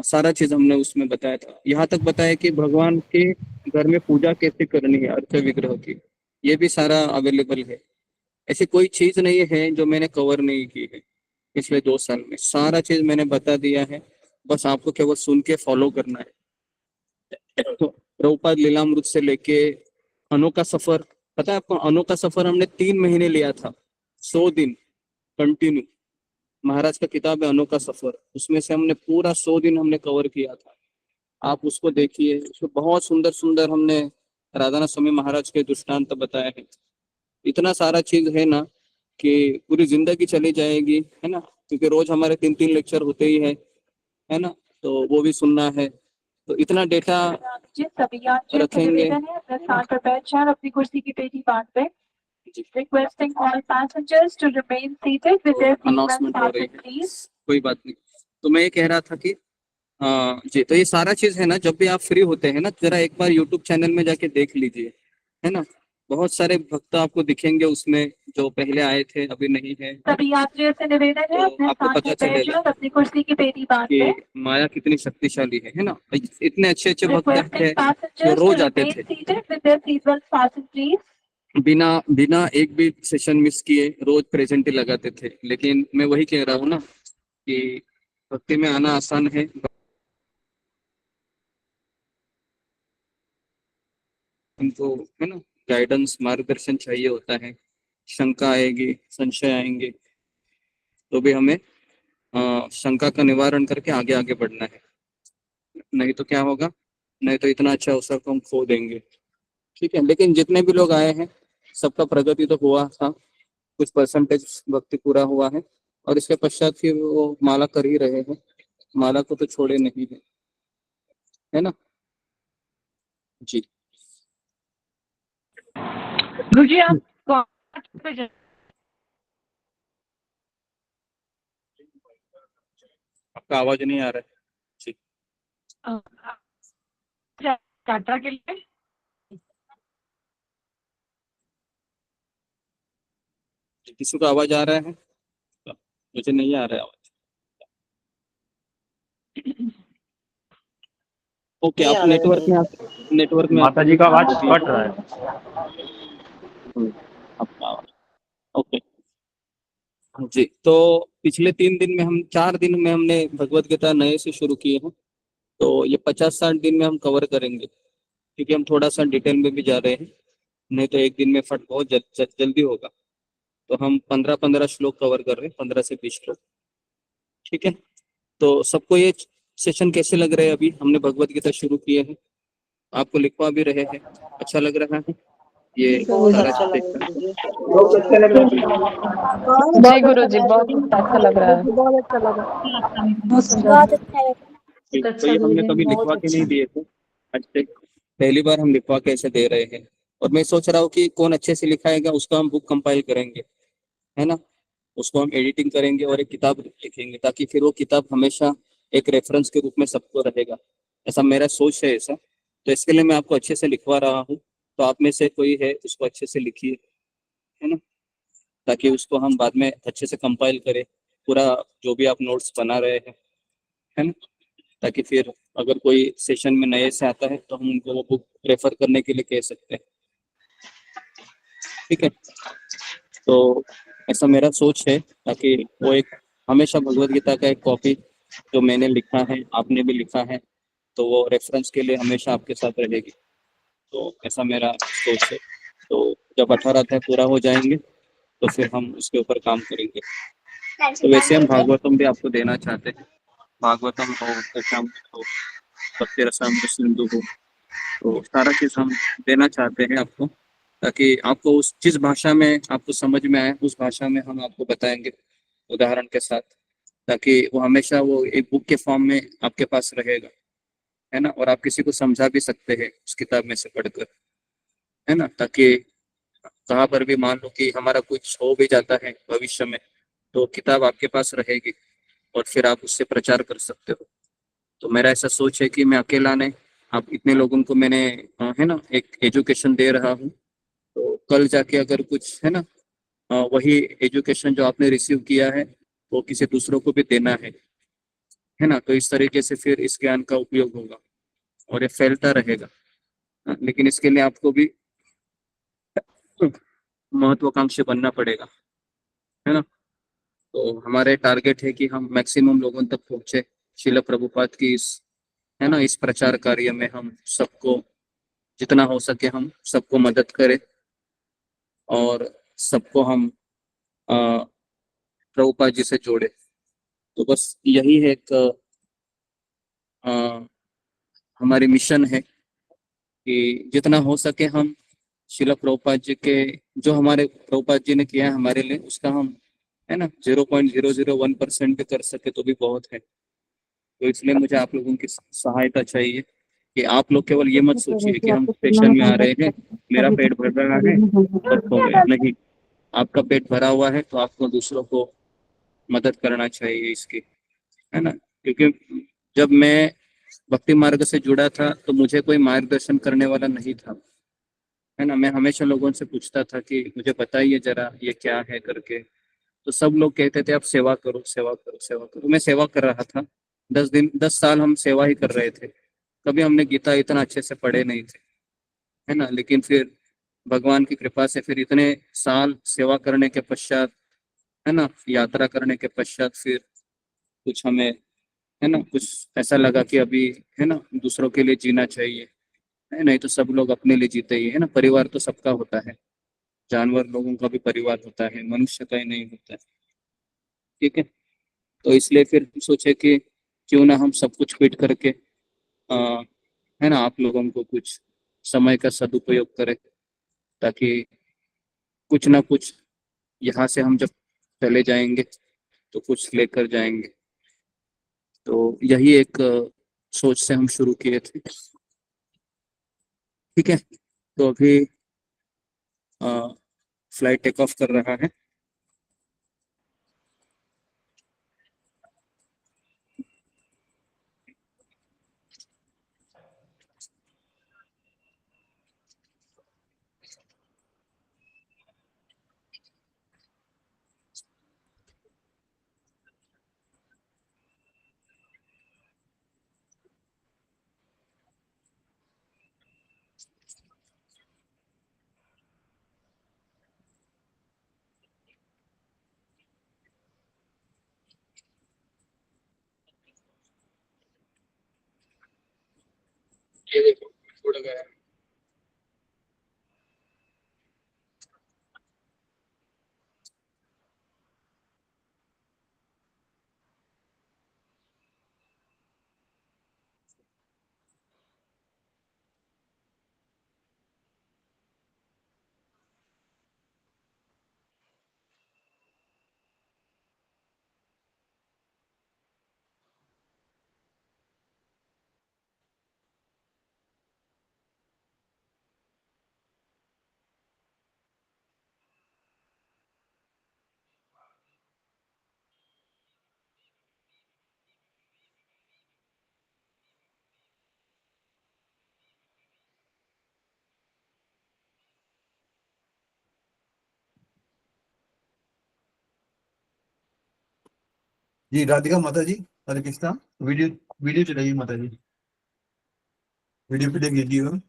सारा चीज हमने उसमें बताया था। यहाँ तक बताया कि भगवान के घर में पूजा कैसे करनी है अर्थ विग्रह की, ये भी सारा अवेलेबल है। ऐसी कोई चीज नहीं है जो मैंने कवर नहीं की है पिछले 2 साल में। सारा चीज मैंने बता दिया है, बस आपको केवल सुन के फॉलो करना है। तो प्रभुपाद लीलामृत से लेके अनोखा सफर, पता है आपको, अनोखा सफर हमने 3 महीने लिया था, 100 दिन कंटिन्यू। महाराज का किताब है अनोखा सफर, उसमें से हमने पूरा 100 दिन हमने कवर किया था। आप उसको देखिए, उसमें बहुत सुंदर सुंदर हमने राधानाथ स्वामी महाराज के दृष्टांत बताए हैं। इतना सारा चीज है ना कि पूरी जिंदगी चली जाएगी, है ना, क्योंकि रोज हमारे 3-3 लेक्चर होते ही है ना, तो वो भी सुनना है। तो इतना डेटा रखेंगे। अपनी कुर्सी की पेटी बांध पे। Requesting all passengers to remain seated with their announcement हो रही है, कोई बात नहीं। तो मैं ये कह रहा था कि जी, तो ये सारा चीज है ना, जब भी आप फ्री होते हैं ना, जरा एक बार यूट्यूब चैनल में जाके देख लीजिए, है ना। बहुत सारे भक्त आपको दिखेंगे उसमें जो पहले आए थे अभी नहीं है। सभी यात्रियों से निवेदन है अपने आपको स्थान पता पर बैठ चलेगा जाओ, अपनी कुर्सी की पेटी बांध पे। कि माया कितनी शक्तिशाली है ना। इतने अच्छे अच्छे भक्त थे Requesting जो passengers to रोज आते remain थे seated with their seatbelts fastened, please. बिना बिना एक भी सेशन मिस किए, रोज प्रेजेंट ही लगाते थे। लेकिन मैं वही कह रहा हूँ ना कि भक्ति में आना आसान है, हमको है ना गाइडेंस मार्गदर्शन चाहिए होता है, शंका आएगी, संशय आएंगे, तो भी हमें शंका का निवारण करके आगे आगे बढ़ना है। नहीं तो क्या होगा, नहीं तो इतना अच्छा अवसर को हम खो देंगे। ठीक है, लेकिन जितने भी लोग आए हैं सबका प्रगति तो हुआ था, कुछ परसेंटेज भक्ति पूरा हुआ है, और इसके पश्चात फिर वो माला कर ही रहे हैं, माला को तो छोड़े नहीं है ना जी। गुरुजी आप कौन पे जा- आपका आवाज नहीं आ रहा है जी। अ, यात्रा के लिए किसी को आवाज आ रहा है? मुझे नहीं आ रहा है आवाज। ओके, आप नेटवर्क में माता जी का आवाज कट रहा है। ओके जी। तो पिछले 3 दिन में हम 4 दिन में हमने भगवत गीता नए से शुरू किए हैं, तो ये 50-60 दिन में हम कवर करेंगे, क्योंकि हम थोड़ा सा डिटेल में भी जा रहे हैं, नहीं तो एक दिन में फट बहुत जल्दी होगा। तो हम 15-15 श्लोक कवर कर रहे हैं, 15 से 20 श्लोक। ठीक है, तो सबको ये सेशन कैसे लग रहे हैं? अभी हमने भगवत गीता शुरू किए हैं, आपको लिखवा भी रहे हैं, अच्छा लग रहा है ये सारा सेशन? जी गुरु जी बहुत अच्छा लग रहा है। बहुत अच्छा लगा, बहुत सुंदर। बहुत अच्छा लगा। तो ये हमने कभी लिखवा के नहीं दिए थे, आज तक पहली बार हम लिखवा के ऐसे दे रहे हैं। और मैं सोच रहा हूँ कि कौन अच्छे से लिखाएगा उसका हम बुक कंपाइल करेंगे, है ना, उसको हम एडिटिंग करेंगे और एक किताब लिखेंगे, ताकि फिर वो किताब हमेशा एक रेफरेंस के रूप में सबको रहेगा। ऐसा मेरा सोच है ऐसा, तो इसके लिए मैं आपको अच्छे से लिखवा रहा हूँ। तो आप में से कोई है उसको अच्छे से लिखिए, है ना, ताकि उसको हम बाद में अच्छे से कंपाइल करें, पूरा जो भी आप नोट्स बना रहे हैं, है ना, ताकि फिर अगर कोई सेशन में नए से आता है तो हम उनको वो बुक रेफर करने के लिए कह सकते हैं। ठीक है, तो ऐसा मेरा सोच है, ताकि वो एक हमेशा भगवत गीता का एक कॉपी जो मैंने लिखा है, आपने भी लिखा है, तो वो रेफरेंस के लिए हमेशा आपके साथ रहेगी। तो ऐसा मेरा सोच है। तो जब 18 अध्याय पूरा हो जाएंगे तो फिर हम उसके ऊपर काम करेंगे। तो वैसे हम भागवतम भी आपको देना चाहते हैं, भागवतम हो, दशम हो, भक्ति रसामृत सिंधु हो, तो सारा चीज हम देना चाहते हैं आपको, ताकि आपको उस जिस भाषा में आपको समझ में आए उस भाषा में हम आपको बताएंगे उदाहरण के साथ, ताकि वो हमेशा वो एक बुक के फॉर्म में आपके पास रहेगा, है ना, और आप किसी को समझा भी सकते हैं उस किताब में से पढ़कर, है ना, ताकि कहाँ पर भी मान लो कि हमारा कुछ हो भी जाता है भविष्य में, तो किताब आपके पास रहेगी और फिर आप उससे प्रचार कर सकते हो। तो मेरा ऐसा सोच है कि मैं अकेला नहीं, आप इतने लोगों को मैंने है ना एक एजुकेशन दे रहा हूँ, तो कल जाके अगर कुछ है ना वही एजुकेशन जो आपने रिसीव किया है वो किसी दूसरों को भी देना है ना, तो इस तरीके से फिर इस ज्ञान का उपयोग होगा और ये फैलता रहेगा। लेकिन इसके लिए आपको भी महत्वाकांक्षी बनना पड़ेगा, है ना। तो हमारे टारगेट है कि हम मैक्सिमम लोगों तक पहुंचे, शिल प्रभुपाद की इस है ना इस प्रचार कार्य में हम सबको जितना हो सके हम सबको मदद करें और सबको हम प्रभुपाद जी से जोड़े। तो बस यही है एक हमारी मिशन है कि जितना हो सके हम शिला प्रभुपाद जी के जो हमारे प्रभुपाद जी ने किया है हमारे लिए उसका हम है ना 0.001% भी कर सके तो भी बहुत है। तो इसलिए मुझे आप लोगों की सहायता चाहिए कि आप लोग केवल ये मत सोचिए कि हम स्टेशन में आ रहे हैं, मेरा पेट भर रहा है बस हो गया, नहीं, आपका पेट भरा हुआ है तो आपको दूसरों को मदद करना चाहिए इसकी, है ना। क्योंकि जब मैं भक्ति मार्ग से जुड़ा था तो मुझे कोई मार्गदर्शन करने वाला नहीं था, है ना, मैं हमेशा लोगों से पूछता था कि मुझे बताइए जरा ये क्या है करके, तो सब लोग कहते थे आप सेवा करो सेवा करो सेवा करो। मैं सेवा कर रहा था, 10 साल हम सेवा ही कर रहे थे, कभी हमने गीता इतना अच्छे से पढ़े नहीं थे, है ना। लेकिन फिर भगवान की कृपा से फिर इतने साल सेवा करने के पश्चात, है ना, यात्रा करने के पश्चात फिर कुछ हमें है ना कुछ ऐसा लगा कि अभी है ना दूसरों के लिए जीना चाहिए, है, नहीं तो सब लोग अपने लिए जीते ही है ना। परिवार तो सबका होता है, जानवर लोगों का भी परिवार होता है, मनुष्य का ही नहीं होता है। ठीक है, तो इसलिए फिर हम सोचे कि क्यों ना हम सब कुछ क्विट करके आ, है ना, आप लोगों को कुछ समय का सदुपयोग करें, ताकि कुछ ना कुछ यहाँ से हम जब चले जाएंगे तो कुछ लेकर जाएंगे। तो यही एक सोच से हम शुरू किए थे। ठीक है, तो अभी फ्लाइट टेक ऑफ कर रहा है। ये देखो उड़ गया। जी राधिका माता जी, हरे कृष्णा। वीडियो वीडियो चलेगी माता जी, वीडियो प्ले कीजिएगा।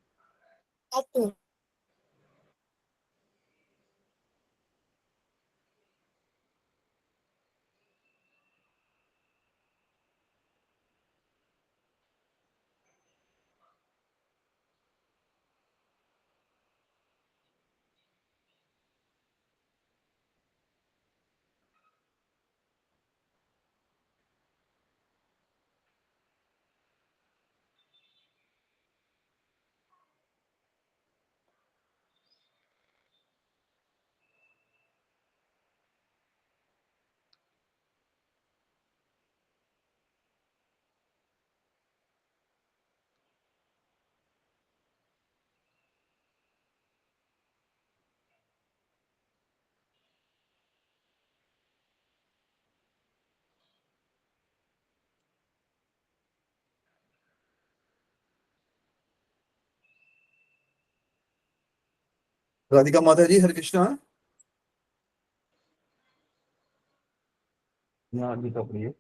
राधिका माता जी, हरे कृष्णा। यहाँ आगे तो अपनी है।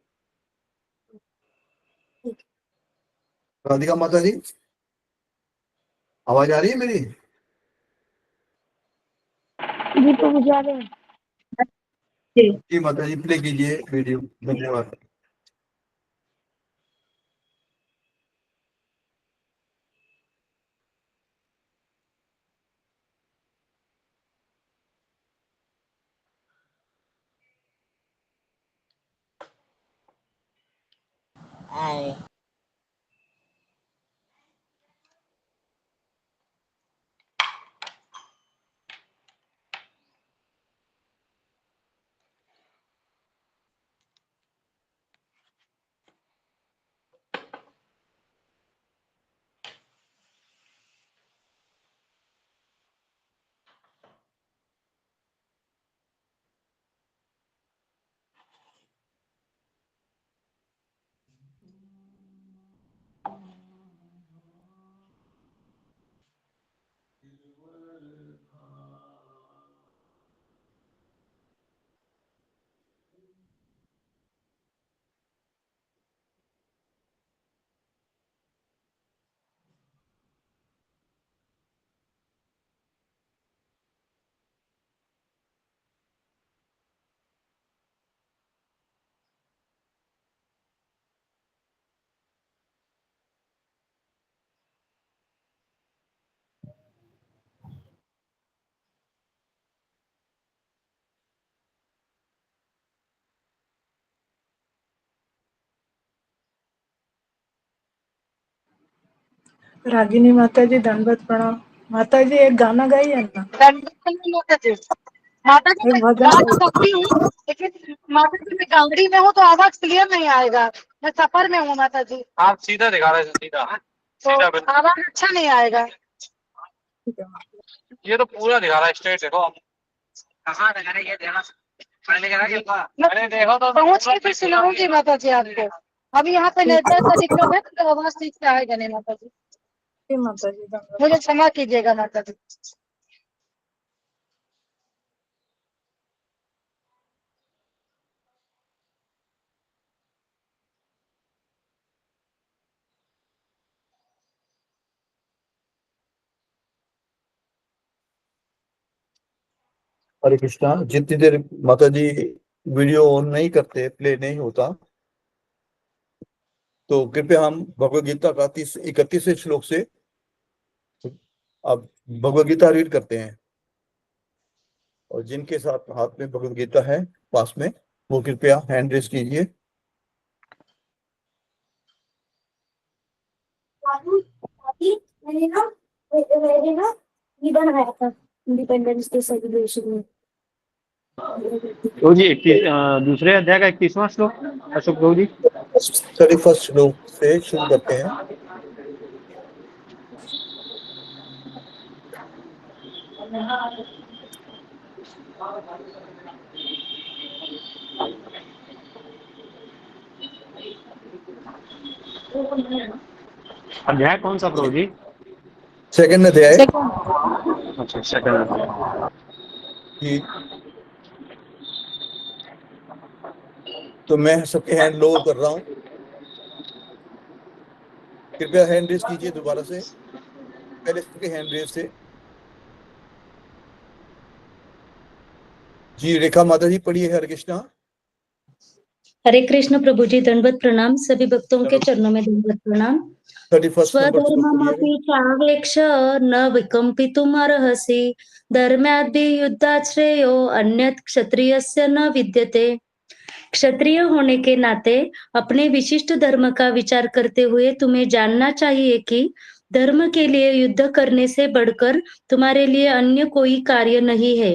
राधिका माता जी, आवाज आ रही है मेरी? जी प्रभु जा रहे हैं। जी माता जी, प्ले कीजिए वीडियो। धन्यवाद। रागिनी माता जी दंडवत प्रणाम। माता जी एक गाना गाइए ना। माता जी एक मैं भजन गा तो गाइए। सकती हूँ, लेकिन माता जी मैं गाड़ी में हूँ तो आवाज क्लियर नहीं आएगा। मैं सफर में हूँ माता जी, आप सीधा दिखा रहे हैं, सीधा तो आवाज अच्छा नहीं आएगा। ये तो पूरा दिखा रहा है, स्ट्रेट देखो आप। कहाँ दिखा रहा है ये देखो। अरे देखो तो पहुंच के फिर सुनाऊंगी माता जी आपको। अभी यहाँ पे नेटवर्क का दिक्कत है तो आवाज ठीक से आएगा नहीं माता जी। माता जी दंडवत। मुझे क्षमा कीजिएगा माता जी। हरे कृष्णा। जितनी देर माता जी वीडियो ऑन नहीं करते, प्ले नहीं होता, तो कृपया हम भगवत गीता का 31वें श्लोक से अब भगवत गीता रीड करते हैं। और जिनके साथ हाथ में भगवत गीता है पास में, वो कृपया हैंड रेस कीजिए। मैंने ना ये बनाया था इंडिपेंडेंस डे सेलिब्रेशन में। तो जी 31 दूसरे अध्याय का 31वां श्लोक अशोक प्रभु जी। 31 श्लोक से शुरू करते हैं। अध्याय कौन सा प्रभु जी? सेकंड अध्याय। अच्छा सेकंड अध्याय जी। तो मैं सबके हैंड लो कर रहा हूँ, कृपया हैंड रेस कीजिए दोबारा से, पहले सबके हैंड रेस से। जी रेखा माता जी पढ़िए हरे कृष्णा। हरे कृष्ण प्रभु जी दंडवत प्रणाम। सभी भक्तों के चरणों में दंडवत प्रणाम। 31 नंबर श्लोक पढ़िए। स्वधर्ममपि चावेक्ष न विकम्पितुमर्हसि धर्म्याद्हि युद्धात् श्रेयो अन्यत् क्षत्रियस्य न विद्यते। क्षत्रिय होने के नाते अपने विशिष्ट धर्म का विचार करते हुए तुम्हें जानना चाहिए कि धर्म के लिए युद्ध करने से बढ़कर तुम्हारे लिए अन्य कोई कार्य नहीं है,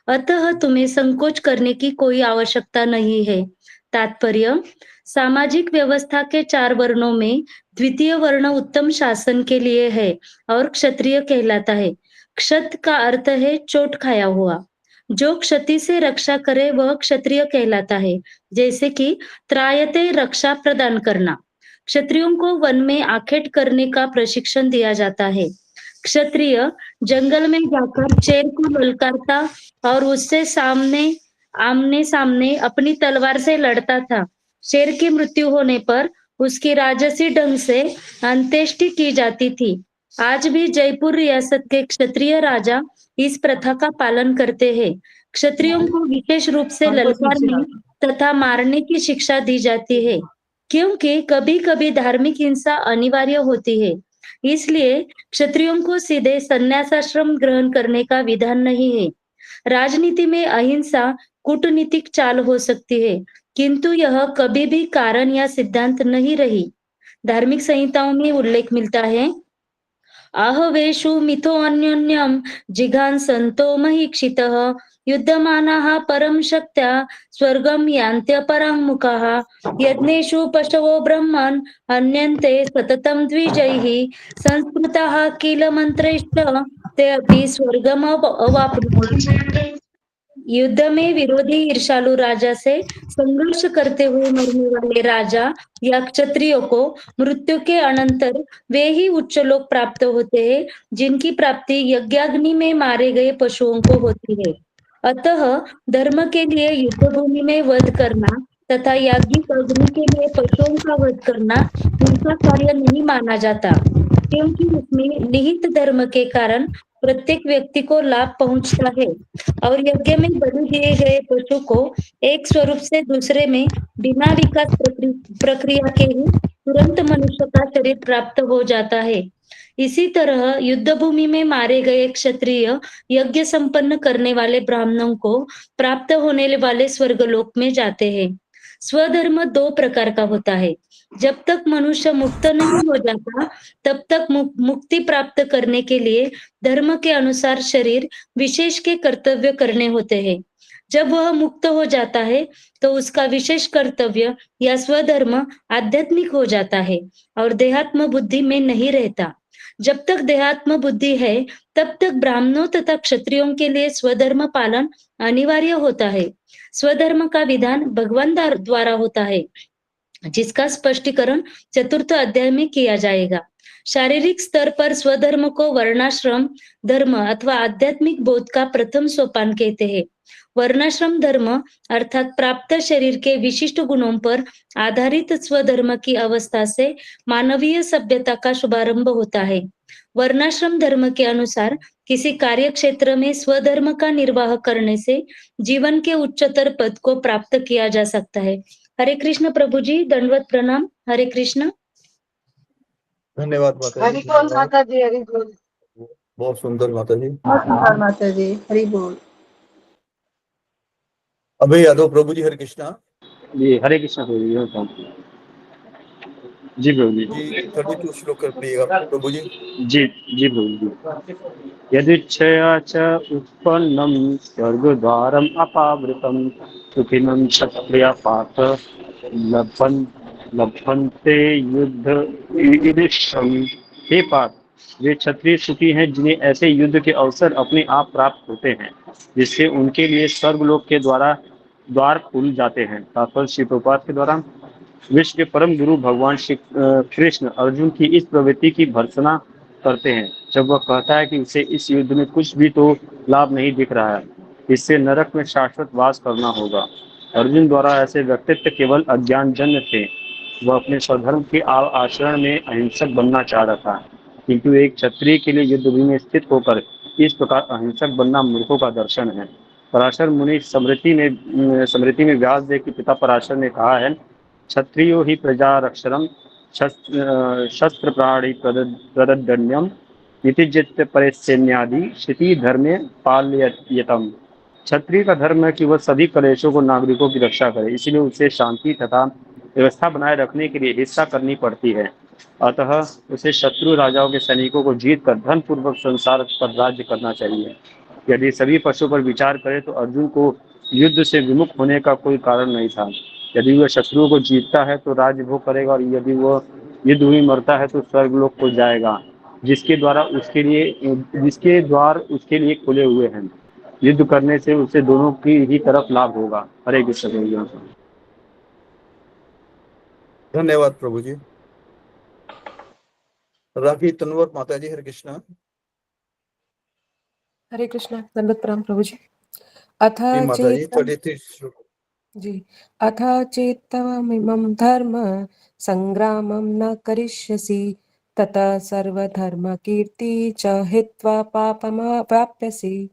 अतः तुम्हें संकोच करने की कोई आवश्यकता नहीं है। तात्पर्य, सामाजिक व्यवस्था के 4 वर्णों में द्वितीय वर्ण उत्तम शासन के लिए है और क्षत्रिय कहलाता है। क्षत का अर्थ है चोट खाया हुआ। जो क्षति से रक्षा करे वह क्षत्रिय कहलाता है, जैसे कि त्रायते रक्षा प्रदान करना। क्षत्रियों को वन में आखेट करने का प्रशिक्षण दिया जाता है। क्षत्रिय जंगल में जाकर शेर को ललकारता और उससे आमने सामने अपनी तलवार से लड़ता था। शेर की मृत्यु होने पर उसकी राजसी ढंग से अंत्येष्टि की जाती थी। आज भी जयपुर रियासत के क्षत्रिय राजा इस प्रथा का पालन करते हैं। क्षत्रियों को विशेष रूप से ललकारने तथा मारने की शिक्षा दी जाती है, क्योंकि कभी-कभी धार्मिक हिंसा अनिवार्य होती है। इसलिए क्षत्रियों को सीधे संन्यासाश्रम ग्रहण करने का विधान नहीं है। राजनीति में अहिंसा कूटनीतिक चाल हो सकती है, किंतु यह कभी भी कारण या सिद्धांत नहीं रही। धार्मिक संहिताओं में उल्लेख मिलता है, आहवेषु मिथो अन्योन्यम जिघांसन्तो महीक्षितः युद्धमानाः परम शक्त्या स्वर्गम यान्त्यपरां मुखाः यज्ञेषु पशवो ब्रह्मन् हन्यन्ते सततं द्विजैः संस्कृताः किल मंत्रैश्च ते अपि स्वर्गम अवाप्नुवन्ति। युद्ध में विरोधी ईर्ष्यालु राजा से संघर्ष करते हुए मरने वाले राजा या क्षत्रियो को मृत्यु के अनंतर वे ही उच्च लोक प्राप्त होते हैं, जिनकी प्राप्ति यज्ञाग्नि में मारे गए पशुओं को होती है। अतः धर्म के लिए युद्ध भूमि में वध करना तथा याज्ञिक अग्नि के लिए पशुओं का वध करना हिंसा कार्य नहीं माना जाता, क्योंकि उसमें निहित धर्म के कारण प्रत्येक व्यक्ति को लाभ पहुंचता है और यज्ञ में बलि दिए गए पशु को एक स्वरूप से दूसरे में बिना विकास प्रक्रिया के ही तुरंत मनुष्य का शरीर प्राप्त हो जाता है। इसी तरह युद्ध भूमि में मारे गए क्षत्रिय यज्ञ संपन्न करने वाले ब्राह्मणों को प्राप्त होने वाले स्वर्गलोक में जाते हैं। स्वधर्म दो प्रकार का होता है। जब तक मनुष्य मुक्त नहीं हो जाता, तब तक मुक्ति प्राप्त करने के लिए धर्म के अनुसार शरीर विशेष के कर्तव्य करने होते हैं। जब वह मुक्त हो जाता है, तो उसका विशेष कर्तव्य या स्वधर्म आध्यात्मिक हो जाता है और देहात्म बुद्धि में नहीं रहता। जब तक देहात्म बुद्धि है, तब तक ब्राह्मणों तथा क्षत्रियों के लिए स्वधर्म पालन अनिवार्य होता है। स्वधर्म का विधान भगवान द्वारा होता है, जिसका स्पष्टीकरण चतुर्थ अध्याय में किया जाएगा। शारीरिक स्तर पर स्वधर्म को वर्णाश्रम धर्म अथवा आध्यात्मिक बोध का प्रथम सोपान कहते हैं। वर्णाश्रम धर्म अर्थात प्राप्त शरीर के विशिष्ट गुणों पर आधारित स्वधर्म की अवस्था से मानवीय सभ्यता का शुभारंभ होता है। वर्णाश्रम धर्म के अनुसार किसी कार्य क्षेत्र में स्वधर्म का निर्वाह करने से जीवन के उच्चतर पद को प्राप्त किया जा सकता है। हरे कृष्ण प्रभु जी, दंडवत प्रणाम। हरे कृष्ण। धन्यवाद माता हरि जी, बोल धन्यवाद। माता जी, हरि बोल। बहुत सुंदर माता जी। बहुत सुंदर माता जी, हरि बोल। अभय यादव प्रभु जी, हरे कृष्णा। जी हरे कृष्ण प्रभु जी। जी प्रभु जी। जी 32 श्लोक कर पढ़िएगा प्रभु जी। जी जी प्रभु जी। यदिच्छया च उत्पन्नं स्वर्गद्वारम् अपावृतं सुखिनं क्षत्रिया पार्थ लभन्ते युद्ध ईदृशम्। हे पार्थ, वे क्षत्रिय सुखी हैं जिन्हें ऐसे युद्ध के अवसर अपने आप प्राप्त होते हैं, जिससे उनके लिए स्वर्गलोक के द्वार खुल जाते हैं। तात्पर्य श्री प्रभुपाद के द्वारा विश्व के परम गुरु भगवान श्री कृष्ण अर्जुन की इस प्रवृत्ति की भर्त्सना करते हैं, जब वह कहता है कि उसे इस युद्ध में कुछ भी तो लाभ नहीं दिख रहा है, इससे नरक में शाश्वत वास करना होगा। अर्जुन द्वारा ऐसे व्यक्तित्व केवल अज्ञानजन्य थे। वह अपने स्वधर्म के आचरण में अहिंसक बनना चाह रहा था, किंतु एक क्षत्रिय के लिए युद्ध भूमि में स्थित होकर इस प्रकार अहिंसक बनना मूर्खों का दर्शन है। पराशर मुनि स्मृति में व्यासदेव के पिता पराशर ने कहा है, क्षत्रियो ही प्रजा रक्षरम शस्त्र प्राणी प्रदण्यम इति जित्य परिसैन्यादि क्षिति धर्मे पाल्ययतम। क्षत्रिय का धर्म है कि वह सभी कलेशों को नागरिकों की रक्षा करे, इसलिए उसे शांति तथा व्यवस्था बनाए रखने के लिए हिंसा करनी पड़ती है। अतः उसे शत्रु राजाओं के सैनिकों को जीत कर धन पूर्वक संसार पर राज्य करना चाहिए। यदि सभी पक्षों पर विचार करें तो अर्जुन को युद्ध से विमुख होने का कोई कारण नहीं था। यदि वह शत्रुओं को जीतता है तो राज्य भोग करेगा, और यदि वह युद्ध में मरता है तो स्वर्गलोक को जाएगा, जिसके द्वार उसके लिए खुले हुए हैं। युद्ध करने से उसे दोनों की ही तरफ लाभ होगा। हरे कृष्ण। धन्यवाद प्रभु जी। राखी तनवर माता जी, हरे कृष्णा। हरे कृष्णा, दंडवत प्रणाम प्रभु जी। अथ माता जी चेत 33 श्लोक। जी अथ चेत्त्वमिमं धर्म संग्रामं न करिष्यसि ततः सर्वधर्म कीर्ति च हित्वा पापमवाप्स्यसि।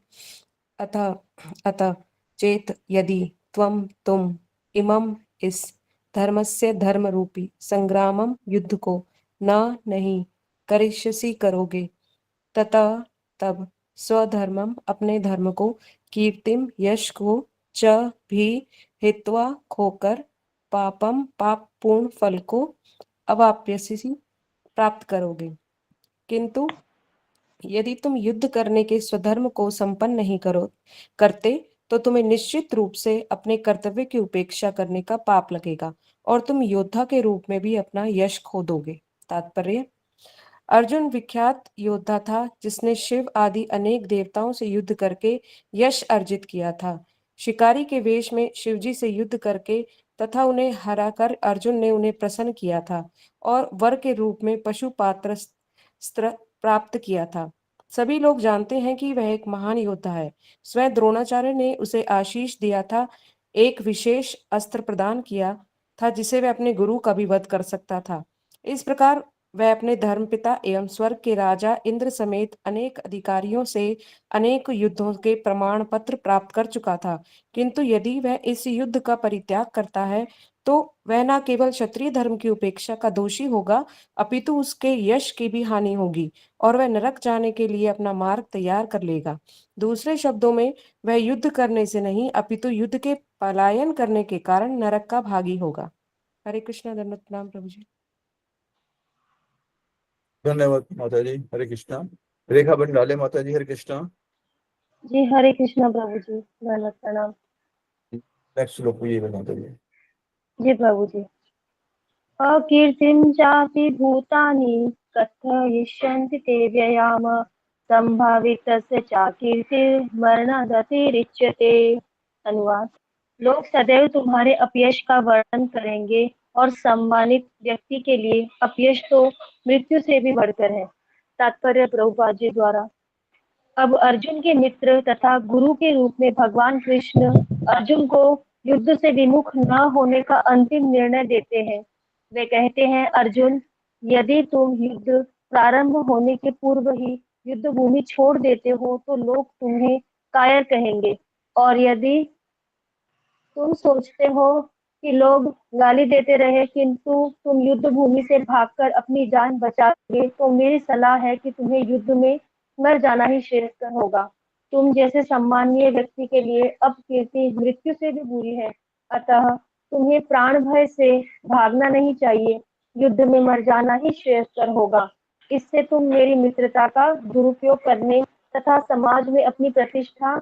अतः चेत यदि तुम इमं इस धर्मस्य धर्म रूपी संग्रामम युद्ध को नहीं करिष्यसि करोगे, ततः तब स्वधर्मम अपने धर्म को, कीर्तिम यश को, च भी हित्वा खोकर, पापम पाप पूर्ण फल को अवाप्यसि प्राप्त करोगे। किंतु यदि तुम युद्ध करने के स्वधर्म को संपन्न नहीं करते तो तुम्हें निश्चित रूप से अपने कर्तव्य की उपेक्षा करने का पाप लगेगा और तुम योद्धा के रूप में भी अपना यश खो दोगे। तात्पर्य: अर्जुन विख्यात योद्धा था जिसने शिव आदि अनेक देवताओं से युद्ध करके यश अर्जित किया था। शिकारी के वेश में शिवजी से युद्ध करके तथा उन्हें हराकर अर्जुन ने उन्हें प्रसन्न किया था और वर के रूप में पशुपात्र प्राप्त किया था। सभी लोग जानते हैं कि वह एक महान योद्धा है। स्वयं द्रोणाचार्य ने उसे आशीष दिया था, एक विशेष अस्त्र प्रदान किया था जिसे वह अपने गुरु का भी वध कर सकता था। इस प्रकार वह अपने धर्मपिता एवं स्वर्ग के राजा इंद्र समेत अनेक अधिकारियों से अनेक युद्धों के प्रमाण पत्र प्राप्त कर चुका था। किंतु यदि वह इस युद्ध का परित्याग करता है तो वह न केवल क्षत्रिय धर्म की उपेक्षा का दोषी होगा, अपितु उसके यश की भी हानि होगी और वह नरक जाने के लिए अपना मार्ग तैयार कर लेगा। दूसरे शब्दों में, वह युद्ध करने से नहीं अपितु युद्ध के पलायन करने के कारण नरक का भागी होगा। हरे कृष्णा, दंडवत प्रणाम प्रभु जी। धन्यवाद माता जी, हरे कृष्णा। रेखा बंडाले माता जी, हरे कृष्णा। जी हरे कृष्णा प्रभु जी, दंडवत प्रणाम। नेक्स्ट श्लोक ये माता जी। जी प्रभु जी। अकीर्तिं चापि भूतानि कथयिष्यन्ति ते व्ययाम संभावितस्य चाकीर्तिर्मरणादतिरिच्यते। अनुवाद। लोग सदैव तुम्हारे अपयश का वर्णन करेंगे और सम्मानित व्यक्ति के लिए अपयश तो मृत्यु से भी बढ़कर है। तात्पर्य प्रभुपाद जी द्वारा। अब अर्जुन के मित्र तथा गुरु के रूप में भगवान कृष्ण अर्जुन को युद्ध से विमुख न होने का अंतिम निर्णय देते हैं। वे कहते हैं, अर्जुन, यदि तुम युद्ध प्रारंभ होने के पूर्व ही युद्ध भूमि छोड़ देते हो तो लोग तुम्हें कायर कहेंगे, और यदि तुम सोचते हो कि लोग गाली देते रहे किंतु तुम युद्ध भूमि से भागकर अपनी जान बचाओगे, तो मेरी सलाह है कि तुम्हें युद्ध में मर जाना ही श्रेयस्कर होगा। तुम जैसे सम्मानीय व्यक्ति के लिए अपकीर्ति मृत्यु से भी बुरी है, अतः तुम्हें प्राण भय से भागना नहीं चाहिए, युद्ध में मर जाना ही श्रेयस्कर होगा। इससे तुम मेरी मित्रता का दुरुपयोग करने तथा समाज में अपनी प्रतिष्ठा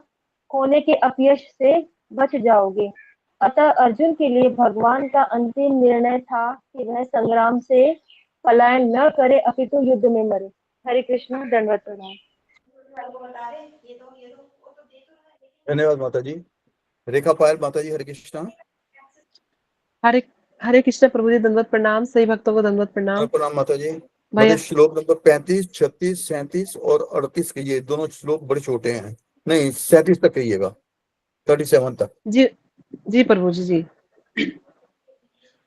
खोने के अपयश से बच जाओगे। अतः अर्जुन के लिए भगवान का अंतिम निर्णय था कि वह संग्राम से पलायन न करे अपितु युद्ध में मरे। हरे कृष्ण, दंडवत प्रणाम। धन्यवाद माता जी। रेखा पायल माता जी, हरे कृष्णा। हरे हरे कृष्ण प्रभु जी, दंडवत प्रणाम। सही भक्तों को दंडवत प्रणाम। प्रणाम माता जी। भैया बड़े श्लोक नंबर 35, 36, 37 और 38 के ये दोनों श्लोक बड़े छोटे हैं। नहीं, 37 तक कहिएगा, 37 तक। जी जी प्रभु जी। जी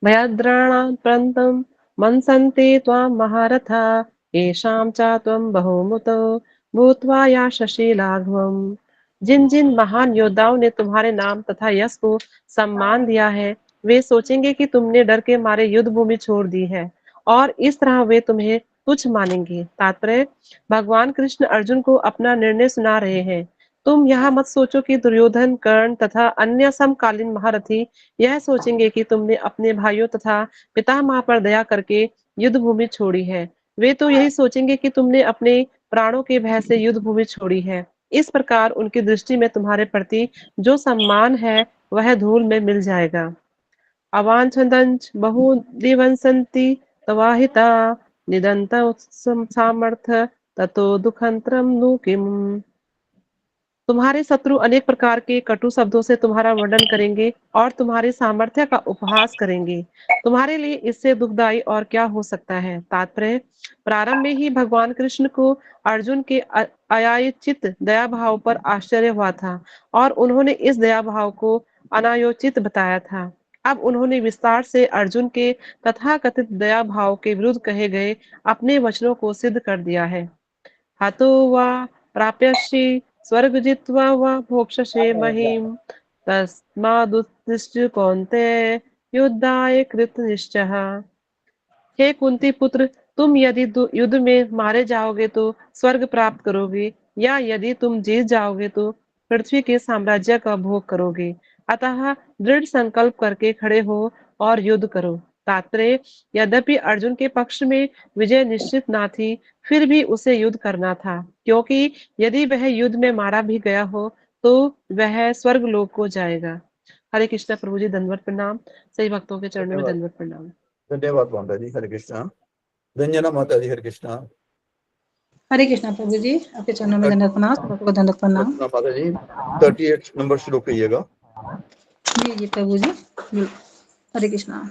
भयाद्राणां प्रन्तं मनसन्ते त्वां महारथा येषां च त्वं बहुमुतो भूत्वा याशसि लाघवम्। जिन जिन महान योद्धाओं ने तुम्हारे नाम तथा यश को सम्मान दिया है, वे सोचेंगे कि तुमने डर के मारे युद्ध भूमि छोड़ दी है और इस तरह वे तुम्हें तुच्छ मानेंगे। तात्पर्य, भगवान कृष्ण अर्जुन को अपना निर्णय सुना रहे हैं। तुम यह मत सोचो कि दुर्योधन, कर्ण तथा अन्य समकालीन महारथी यह सोचेंगे कि तुमने अपने भाइयों तथा पितामह पर दया करके युद्ध भूमि छोड़ी है। वे तो यही सोचेंगे कि तुमने अपने प्राणों के भय से युद्ध भूमि छोड़ी है। इस प्रकार उनकी दृष्टि में तुम्हारे प्रति जो सम्मान है वह धूल में मिल जाएगा। अवांछदंच बहुदिवंसन्ति तवाहिता निदंत सामर्थ्य ततो दुखंतरम नु किम। तुम्हारे शत्रु अनेक प्रकार के कटु शब्दों से तुम्हारा वर्णन करेंगे और तुम्हारे सामर्थ्य का उपहास करेंगे। तुम्हारे लिए इससे दुखदाई और क्या हो सकता है। तात्पर्य, प्रारंभ में ही भगवान कृष्ण को अर्जुन के अयाचित दया भाव पर आश्चर्य हुआ था और उन्होंने इस दया भाव को अनायोचित बताया था। अब उन्होंने विस्तार से अर्जुन के तथाकथित दया भाव के विरुद्ध कहे गए अपने वचनों को सिद्ध कर दिया है। हतो वा प्राप्यसि स्वर्ग जित्वा वा भोक्ष्यसे महीम् तस्मादुत्तिष्ठ कौन्तेय युद्धाय कृत निश्चयः। हे कुंती पुत्र, तुम यदि युद्ध में मारे जाओगे तो स्वर्ग प्राप्त करोगे, या यदि तुम जीत जाओगे तो पृथ्वी के साम्राज्य का भोग करोगे। अतः दृढ़ संकल्प करके खड़े हो और युद्ध करो। तात्पर्य, यद्यपि अर्जुन के पक्ष में विजय निश्चित ना थी, फिर भी उसे युद्ध करना था, क्योंकि यदि वह युद्ध में मारा भी गया हो तो वह स्वर्ग लोक को जाएगा। हरे कृष्णा प्रभु जी, दंडवत प्रणाम। सही भक्तों के चरणों में दंडवत प्रणाम। धन्यवाद माता जी, हरे कृष्णा। रंजना माता जी, हरे कृष्णा। हरे कृष्णा प्रभु जी, आपके चरणों में दंडवत प्रणाम, सबको दंडवत प्रणाम। माता जी 38 नंबर श्लोक कहिएगा। जी जी प्रभु जी, हरे कृष्णा।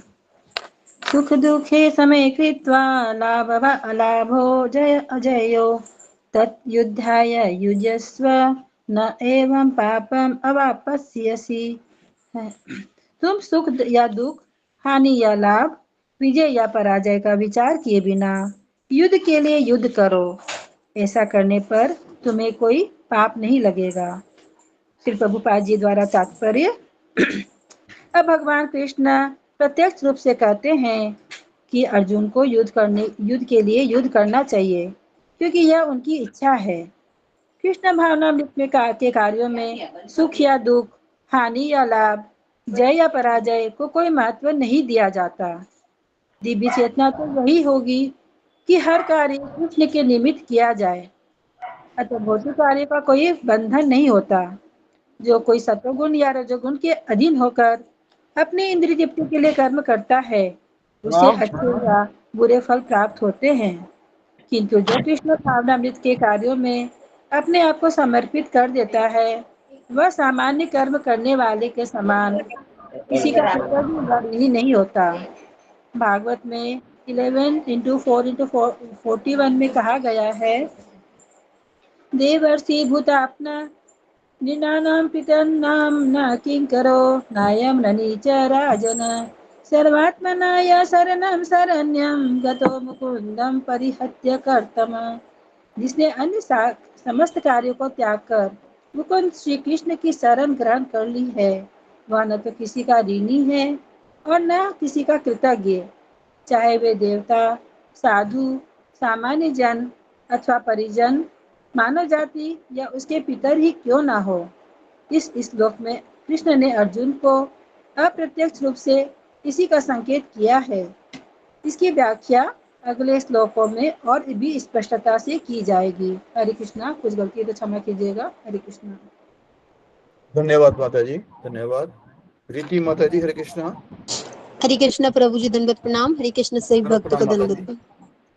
सुख दुखे समय कृत्वा लाभो जय अजयो तद्युद्धाय युजस्व न एवं पापम अवापस्यसि। तुम सुख या दुख, हानि या लाभ, विजय या पराजय का विचार किए बिना युद्ध के लिए युद्ध करो। ऐसा करने पर तुम्हें कोई पाप नहीं लगेगा। श्री प्रभुपाद जी द्वारा तात्पर्य। अब भगवान कृष्ण प्रत्यक्ष रूप से कहते हैं कि अर्जुन को युद्ध के लिए युद्ध करना चाहिए, क्योंकि यह उनकी इच्छा है। कृष्ण भावनामृत में के कार्यों में सुख या दुख, हानि या लाभ, जय या पराजय को कोई महत्व नहीं दिया जाता। दिव्य चेतना तो यही होगी कि हर कार्य कृष्ण के निमित्त किया जाए, अतः भौतिक कार्य का कोई बंधन नहीं होता। जो कोई सत्वगुण या रजोगुण के अधीन होकर अपने इंद्रिय तृप्ति के लिए कर्म करता है, उसे अच्छे या बुरे फल प्राप्त होते हैं। किंतु जो कृष्ण भावनामृत के कार्यों में अपने आप को समर्पित कर देता है, वह सामान्य कर्म करने वाले के समान किसी का कृतज्ञ नहीं होता। भागवत में 11:4:41 में कहा गया है, देवर्षि भूतात्मा निनानां पितर्नां न किंकरो नायं न नीच राजन सर्वात्मनाय शरणं शरण्यं गतो मुकुंदं परिहत्य कर्तम। जिसने अन्य समस्त कार्यों को त्याग कर मुकुंद श्री कृष्ण की शरण ग्रहण कर ली है, वह न तो किसी का ऋणी है और न किसी का कृतज्ञ, चाहे वे देवता, साधु, सामान्य जन अथवा परिजन, मानव जाति या उसके पितर ही क्यों ना हो। इस श्लोक में कृष्ण ने अर्जुन को अप्रत्यक्ष रूप से इसी का संकेत किया है। इसकी व्याख्या अगले श्लोकों में और भी स्पष्टता से की जाएगी। हरे कृष्णा। कुछ गलती तो क्षमा कीजिएगा। हरे कृष्णा। धन्यवाद माता जी, धन्यवाद। रीति माता जी, हरे कृष्णा। हरे कृष्णा प्रभु जी, दंडवत प्रणाम। हरे कृष्ण सभी भक्त को दंडवत प्रणाम।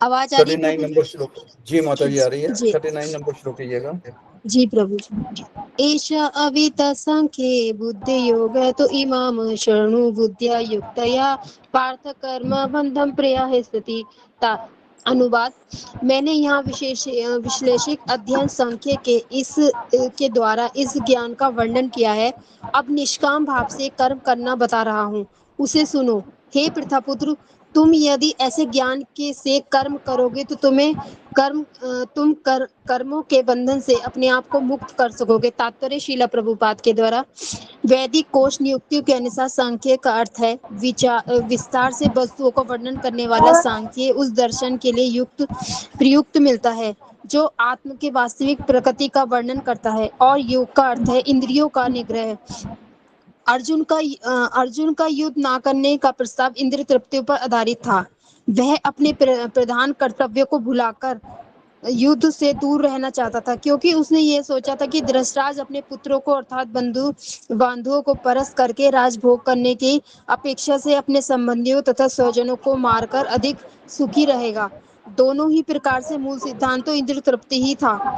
आवाज आ रही है? 39 नंबर श्लोक। जी माता जी आ रही है। जी 39 नंबर श्लोक कीजिएगा। जी प्रभु जी। एष अवित संख्ये बुद्धि योग तो इमाम शरणु बुद्धिया युक्तया पार्थ कर्म बंधम प्रयाहेस्ति। अनुवाद, मैंने यहाँ विश्लेषिक अध्ययन संख्य के के द्वारा इस ज्ञान का वर्णन किया है। अब निष्काम भाव से कर्म करना बता रहा हूँ, उसे सुनो। हे प्रथापुत्र, तुम यदि ऐसे ज्ञान के से कर्म करोगे तो तुम कर्मों के बंधन से अपने आप को मुक्त कर सकोगे। तात्पर्य श्रीला प्रभुपाद के द्वारा। वैदिक कोश नियुक्तियों के अनुसार सांख्य का अर्थ है विस्तार से वस्तुओं को वर्णन करने वाला सांख्य उस दर्शन के लिए प्रयुक्त मिलता है जो आत्म के वास्तविक प्रकृति का वर्णन करता है, और योग का अर्थ है इंद्रियों का निग्रह। अर्जुन का युद्ध ना करने का प्रस्ताव इंद्रिय तृप्ति पर आधारित था। वह अपने प्रधान कर्तव्य को भुलाकर युद्ध से दूर रहना चाहता था, क्योंकि उसने ये सोचा था कि धृतराज अपने पुत्रों को अर्थात बंधुओं को परस्त करके राजभोग करने की अपेक्षा से अपने संबंधियों तथा स्वजनों को मारकर अधिक सुखी रहेगा। दोनों ही प्रकार से मूल सिद्धांत तो इंद्रिय तृप्ति ही था।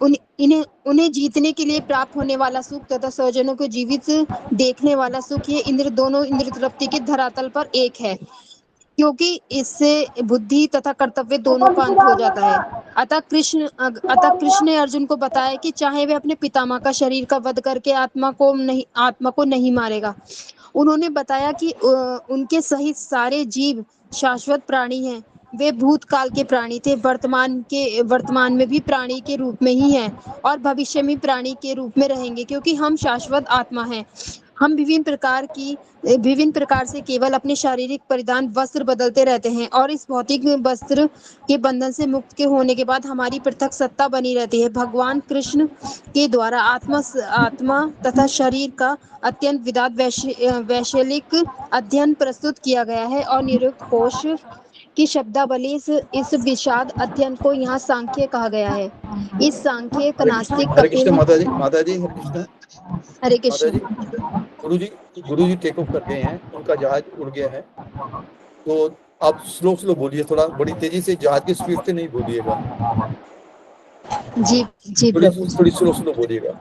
उन्हें जीतने के लिए प्राप्त होने वाला सुख तथा स्वजनों को जीवित देखने वाला सुख, ये दोनों इंद्रिय तृप्ति के धरातल पर एक है, क्योंकि इससे बुद्धि तथा कर्तव्य दोनों का अंत हो जाता है। अतः कृष्ण ने अर्जुन को बताया कि चाहे वे अपने पितामह का शरीर का वध करके आत्मा को नहीं मारेगा। उन्होंने बताया कि उनके सहित सारे जीव शाश्वत प्राणी हैं। वे भूतकाल के प्राणी थे, वर्तमान में भी प्राणी के रूप में ही हैं और भविष्य में प्राणी के रूप में रहेंगे, क्योंकि हम शाश्वत आत्मा हैं। हम विभिन्न प्रकार से केवल अपने शारीरिक परिधान वस्त्र बदलते रहते हैं और इस भौतिक वस्त्र के बंधन से मुक्त के होने के बाद हमारी पृथक सत्ता बनी रहती है। भगवान कृष्ण के द्वारा आत्मा तथा शरीर का अत्यंत विदात वैशलिक अध्ययन प्रस्तुत किया गया है और निरुक्त कोश की शब्दावली इस विषाद अध्ययन को यहाँ सांख्य कहा गया है। इस सांख्य का नास्तिक हरे कृष्ण माता जी हरे कृष्ण। गुरु जी टेक ऑफ कर गए हैं, उनका जहाज उड़ गया है, तो आप स्लो बोलिए, थोड़ा बड़ी तेजी से, जहाज की स्पीड से नहीं बोलिएगा जी। थोड़ी स्लो बोलिएगा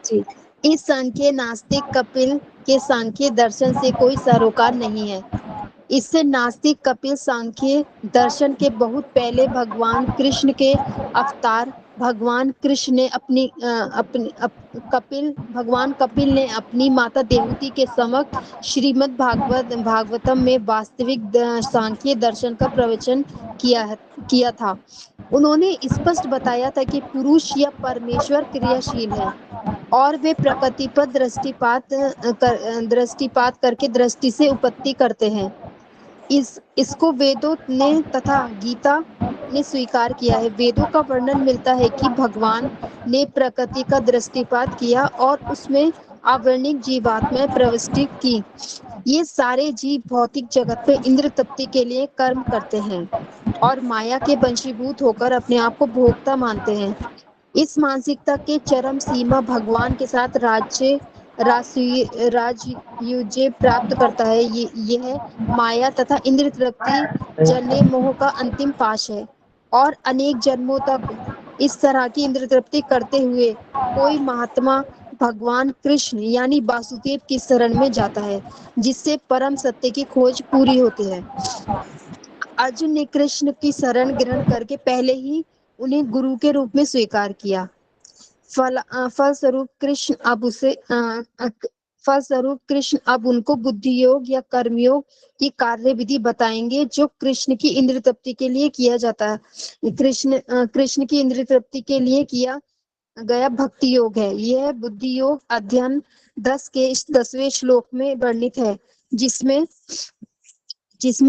जी। इस सांख्य नास्तिक कपिल के सांख्य दर्शन से कोई सरोकार नहीं है। इससे नास्तिक कपिल सांख्य दर्शन के बहुत पहले भगवान कृष्ण के अवतार भगवान कृष्ण ने भगवान कपिल ने अपनी माता देवहूति के समक्ष श्रीमद् भागवतम में वास्तविक सांख्य दर्शन का प्रवचन किया था। उन्होंने स्पष्ट बताया था कि पुरुष या परमेश्वर क्रियाशील है और वे प्रकृति पर दृष्टिपात करके दृष्टि से उपपत्ति करते हैं। इसको वेदों ने तथा गीता ने स्वीकार किया है। वेदों का वर्णन मिलता है कि भगवान ने प्रकृति का दृष्टिपात किया और उसमें आवर्णिक जीवात्माएं प्रविष्टि की। ये सारे जीव भौतिक जगत में इंद्र तृप्ति के लिए कर्म करते हैं और माया के वंशीभूत होकर अपने आप को भोक्ता मानते हैं। इस मानसिकता के चरम सीमा भगवान के साथ राजयुज्य प्राप्त करता है। यह माया तथा इंद्र तृप्ति जन्य मोह का अंतिम पाश है और अनेक जन्मों तक इस तरह की इंद्र तृप्ति करते हुए कोई महात्मा भगवान कृष्ण यानी वासुदेव की शरण में जाता है, जिससे परम सत्य की खोज पूरी होती है। अर्जुन ने कृष्ण की शरण ग्रहण करके पहले ही उन्हें गुरु के रूप में स्वीकार किया। फलस्वरूप कृष्ण अब उनको बुद्धि योग या कर्मयोग की कार्यविधि बताएंगे जो कृष्ण की इंद्र तृप्ति के लिए किया जाता है। कृष्ण की इंद्र तृप्ति के लिए किया गया भक्ति योग है। यह बुद्धि योग अध्ययन 10 के 10वें श्लोक में वर्णित है, जिसमें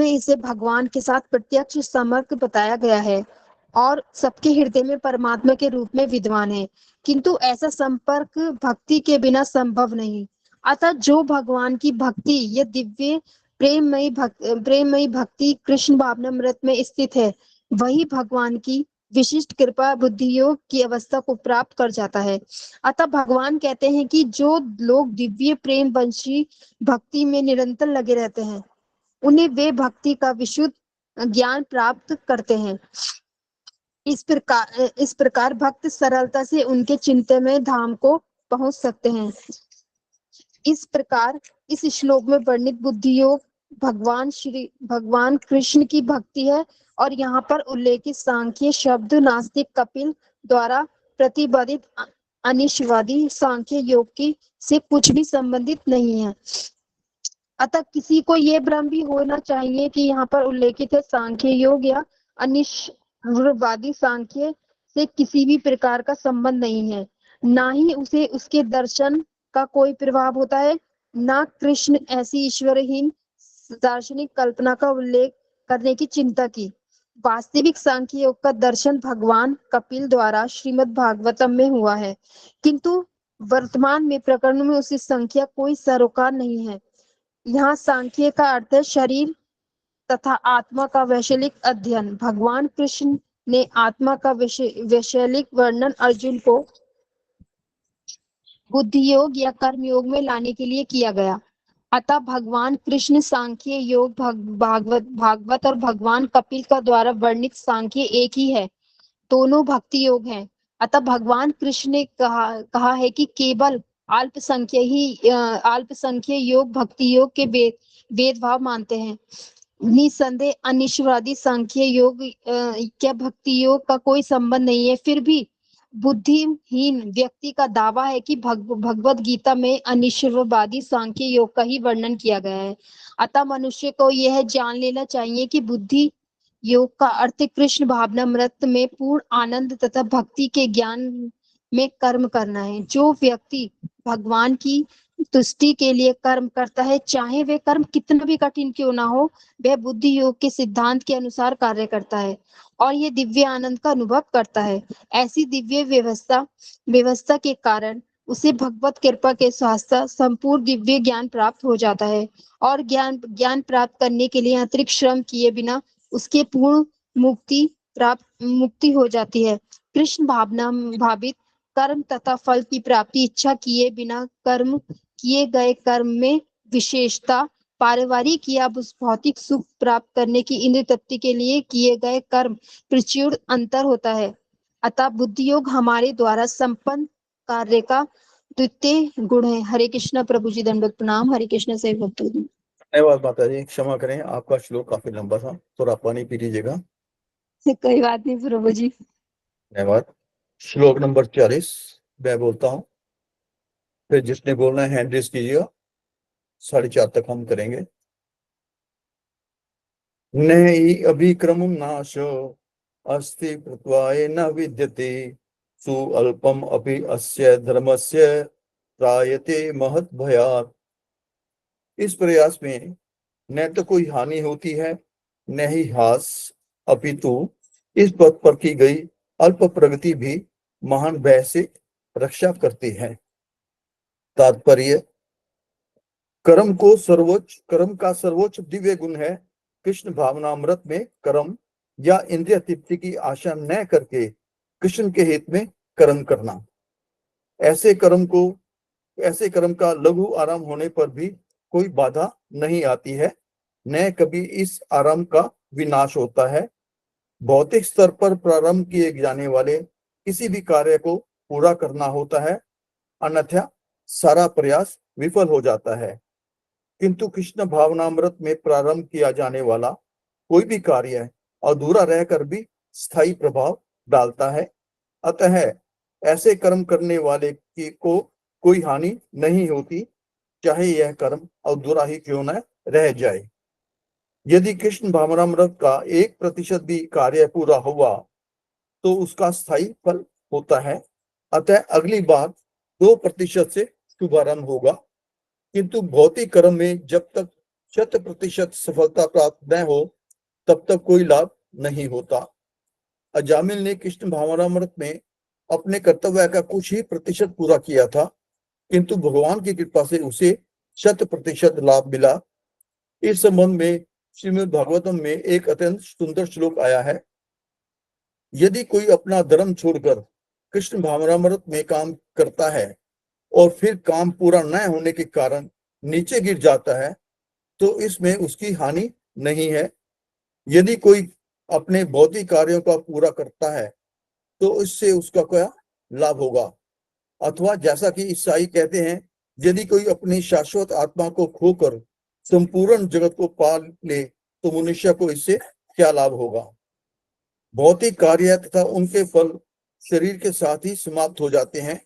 इसे भगवान के साथ प्रत्यक्ष संपर्क बताया गया है और सबके हृदय में परमात्मा के रूप में विद्वान है, किंतु ऐसा संपर्क भक्ति के बिना संभव नहीं। अतः जो भगवान की भक्ति यह दिव्य प्रेममयी भक्ति कृष्ण भावनामृत में स्थित है, वही भगवान की विशिष्ट कृपा बुद्धि योग की अवस्था को प्राप्त कर जाता है। अतः भगवान कहते हैं कि जो लोग दिव्य प्रेम वंशी भक्ति में निरंतर लगे रहते हैं, उन्हें वे भक्ति का विशुद्ध ज्ञान प्राप्त करते हैं। इस प्रकार भक्त सरलता से उनके चिंतनमय धाम को पहुंच सकते हैं। इस प्रकार इस श्लोक में वर्णित बुद्धि योग भगवान कृष्ण की भक्ति है और यहाँ पर उल्लेखित सांख्य शब्द नास्तिक कपिल द्वारा प्रतिपादित अनिश्चयवादी सांख्य योग की से कुछ भी संबंधित नहीं है। अतः किसी को यह भ्रम भी होना चाहिए कि यहाँ पर उल्लेखित है सांख्य योग या अनिश्चयवादी सांख्य से किसी भी प्रकार का संबंध नहीं है, ना ही उसे उसके दर्शन का कोई प्रभाव होता है, ना कृष्ण ऐसी ईश्वरहीन दार्शनिक कल्पना का उल्लेख करने की चिंता की। वास्तविक सांख्य योग का दर्शन भगवान कपिल द्वारा श्रीमद् भागवतम में हुआ है, किंतु वर्तमान में प्रकरण में उसकी संख्या कोई सरोकार नहीं है। यहाँ सांख्य का अर्थ है शरीर तथा आत्मा का वैशलिक अध्ययन। भगवान कृष्ण ने आत्मा का वैशलिक वर्णन अर्जुन को बुद्धि योग या कर्म योग में लाने के लिए किया गया। अतः भगवान कृष्ण सांख्य योग भागवत और भगवान कपिल का द्वारा वर्णित सांख्य एक ही है, दोनों भक्ति योग हैं। अतः भगवान कृष्ण ने कहा है कि केवल अल्पसंख्य योग भक्ति योग के भेदभाव मानते हैं। निसंदेह अनिश्चयवादी सांख्य योग क्या भक्ति योग का कोई संबंध नहीं है। फिर भी बुद्धिहीन व्यक्ति का दावा है कि भगवत गीता में अनिश्चयवादी सांख्य योग का ही वर्णन किया गया है। अतः मनुष्य को यह जान लेना चाहिए कि बुद्धि योग का अर्थ कृष्ण भावनामृत में पूर्ण आनंद तथा भक्ति के ज्ञान में कर्म करना है। जो व्यक्ति भगवान की तुष्टि के लिए कर्म करता है, चाहे वे कर्म कितना भी कठिन क्यों ना हो, वह बुद्धि योग के सिद्धांत के अनुसार कार्य करता है और ये दिव्य आनंद का अनुभव करता है। ऐसी दिव्य व्यवस्था के कारण उसे भगवत कृपा के स्वास्थ्य संपूर्ण दिव्य ज्ञान प्राप्त हो जाता है और ज्ञान प्राप्त करने के लिए अतिरिक्त श्रम किए बिना उसके पूर्ण मुक्ति हो जाती है। कृष्ण भावना भावित कर्म तथा फल की प्राप्ति इच्छा किए बिना किए गए कर्म में विशेषता पारिवारिक या भौतिक सुख प्राप्त करने की इंद्र तृप्ति के लिए किए गए कर्म प्रचुर अंतर होता है। अतः बुद्धि योग हमारे द्वारा संपन्न कार्य का द्वितीय गुण है। हरे कृष्ण प्रभु जी, दंडवत प्रणाम। हरे कृष्ण से भक्त। धन्यवाद माता जी, क्षमा करें आपका श्लोक काफी लंबा था, थोड़ा पानी पी लीजिएगा। कोई बात नहीं प्रभु जी। धन्यवाद। श्लोक नंबर 40 मैं बोलता हूँ, फिर जिसने बोलना है हैंड रेज कीजिएगा। 4:30 तक हम करेंगे। नहि अभिक्रमं नाशो अस्ति कृत्वाय न विद्यते सुअल्पम अपि अस्य धर्मस्य त्रायते महत् भयात्। इस प्रयास में न तो कोई हानि होती है न ही हास, अपितु इस पथ पर की गई अल्प प्रगति भी महान भय से रक्षा करती है। तात्पर्य, कर्म का सर्वोच्च दिव्य गुण है कृष्ण भावनामृत में कर्म या इंद्रिय तृप्ति की आशा न करके कृष्ण के हित में कर्म करना। ऐसे कर्म का लघु आराम होने पर भी कोई बाधा नहीं आती है, न कभी इस आराम का विनाश होता है। भौतिक स्तर पर प्रारंभ किए जाने वाले किसी भी कार्य को पूरा करना होता है, अन्यथा सारा प्रयास विफल हो जाता है। किंतु कृष्ण भावनामृत में प्रारंभ किया जाने वाला कोई भी कार्य अधूरा रहकर भी स्थायी प्रभाव डालता है। अतः ऐसे कर्म करने वाले की को कोई हानि नहीं होती, चाहे यह कर्म अधूरा ही क्यों न रह जाए। यदि कृष्ण भावनामृत का 1% भी कार्य पूरा हुआ तो उसका स्थायी फल होता है। अतः अगली बार 2% से शुभारंभ होगा। किंतु भौतिक कर्म में जब तक 100% सफलता प्राप्त न हो तब तक कोई लाभ नहीं होता। अजामिल ने कृष्ण भावनामृत में अपने कर्तव्य का कुछ ही प्रतिशत पूरा किया था, किंतु भगवान की कृपा से उसे 100% लाभ मिला। इस संबंध में श्रीमद् भागवतम में एक अत्यंत सुंदर श्लोक आया है। यदि कोई अपना धर्म छोड़कर कृष्ण भावनामृत में काम करता है और फिर काम पूरा न होने के कारण नीचे गिर जाता है तो इसमें उसकी हानि नहीं है। यदि कोई अपने भौतिक कार्यों का पूरा करता है तो इससे उसका क्या लाभ होगा। अथवा जैसा कि ईसाई कहते हैं, यदि कोई अपनी शाश्वत आत्मा को खोकर संपूर्ण जगत को पा ले तो मनुष्य को इससे क्या लाभ होगा। भौतिक कार्य तथा उनके फल शरीर के साथ ही समाप्त हो जाते हैं,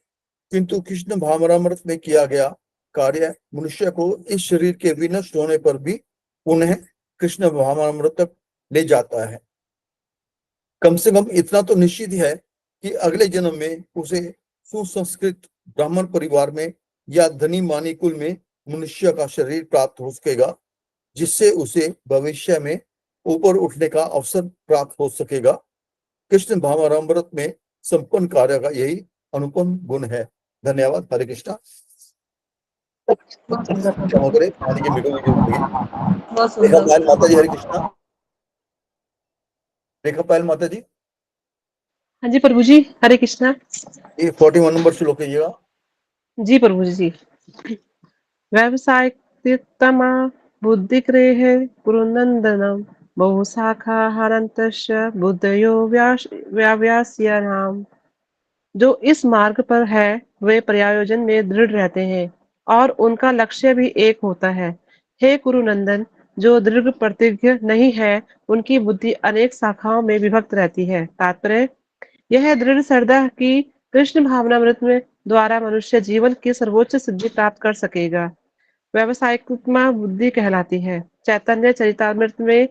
किंतु कृष्ण भावनामृत में किया गया कार्य मनुष्य को इस शरीर के विनष्ट होने पर भी पुनः कृष्ण भावनामृत तक ले जाता है। कम से कम इतना तो निश्चित है कि अगले जन्म में उसे सुसंस्कृत ब्राह्मण परिवार में या धनी मानी कुल में मनुष्य का शरीर प्राप्त हो सकेगा, जिससे उसे भविष्य में ऊपर उठने का अवसर प्राप्त हो सकेगा। कृष्ण भावनामृत में संपन्न कार्य का यही अनुपम गुण है। धन्यवाद। हरे कृष्णा। रेखा पायल माता जी, हरे कृष्णा। रेखा पायल माता जी। हाँ जी प्रभु जी, हरे कृष्णा। ये 41 नंबर श्लोक कहिएगा। जी प्रभु जी। व्यवसायिकतमा बुद्धिक्रेह कुरुनंदनम बहुशाखा हरन्तस्य बुद्धयो व्याव्यास्य नाम। जो इस मार्ग पर है वे प्रयोजन में दृढ़ रहते हैं और उनका लक्ष्य भी एक होता है। हे कुरुनंदन, जो दृढ़ प्रतिज्ञ नहीं है उनकी बुद्धि अनेक शाखाओं में विभक्त रहती है। तात्पर्य, यह दृढ़ श्रद्धा की कृष्ण भावनामृत में द्वारा मनुष्य जीवन की सर्वोच्च सिद्धि प्राप्त कर सकेगा। व्यावसायिकता बुद्धि कहलाती है। चैतन्य चरितामृत में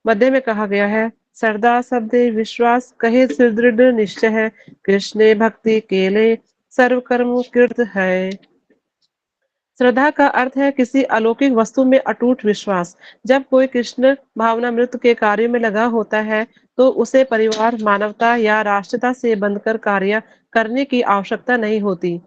मध्य में कहा गया है, श्रद्धा शब्दे विश्वास कहे सुदृढ़ निश्चय है, कृष्णे भक्ति केले सर्व कर्म कृत है। श्रद्धा का अर्थ है किसी अलौकिक वस्तु में अटूट विश्वास। जब कोई कृष्ण भावनामृत के कार्य में लगा होता है तो उसे परिवार, मानवता या राष्ट्रता से बंधकर कार्य करने की आवश्यकता नहीं होती।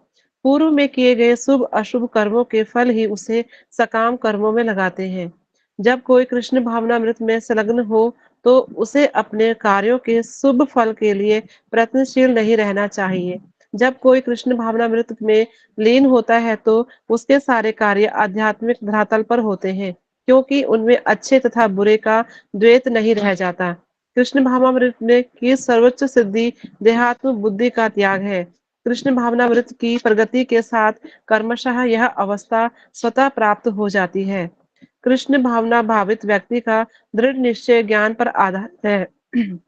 पूर्व में किए गए शुभ अशुभ कर्मों के फल ही उसे सकाम कर्मों में लगाते हैं। जब कोई कृष्ण भावनामृत में संलग्न हो तो उसे अपने कार्यों के शुभ फल के लिए प्रयत्नशील नहीं रहना चाहिए। जब कोई कृष्ण भावनामृत में लीन होता है तो उसके सारे कार्य आध्यात्मिक धरातल पर होते हैं, क्योंकि उनमें अच्छे तथा बुरे का द्वैत नहीं रह जाता। कृष्ण भावनामृत में की सर्वोच्च सिद्धि देहात्म बुद्धि का त्याग है। कृष्ण भावनामृत की प्रगति के साथ कर्मशः यह अवस्था स्वतः प्राप्त हो जाती है। कृष्ण भावना भावित व्यक्ति का दृढ़ निश्चय ज्ञान पर आधारित है।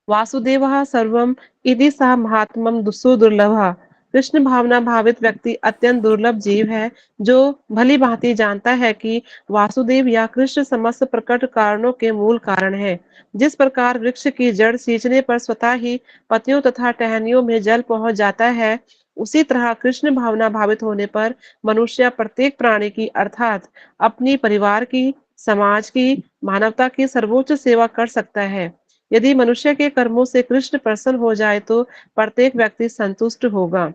वासुदेवः सर्वम् इति सः महात्मं सुदुर्लभः। कृष्ण भावना भावित व्यक्ति अत्यंत दुर्लभ जीव है जो भली भांति जानता है कि वासुदेव या कृष्ण समस्त प्रकट कारणों के मूल कारण है। जिस प्रकार वृक्ष की जड़ सींचने पर स्वतः ही पत्तियों तथा टहनियों में जल पहुंच जाता है, उसी तरह कृष्ण भावना भावित होने पर मनुष्य प्रत्येक प्राणी की अर्थात अपनी परिवार की, समाज की, मानवता की सर्वोच्च सेवा कर सकता है। यदि मनुष्य के कर्मों से कृष्ण प्रसन्न हो जाए तो प्रत्येक व्यक्ति संतुष्ट होगा,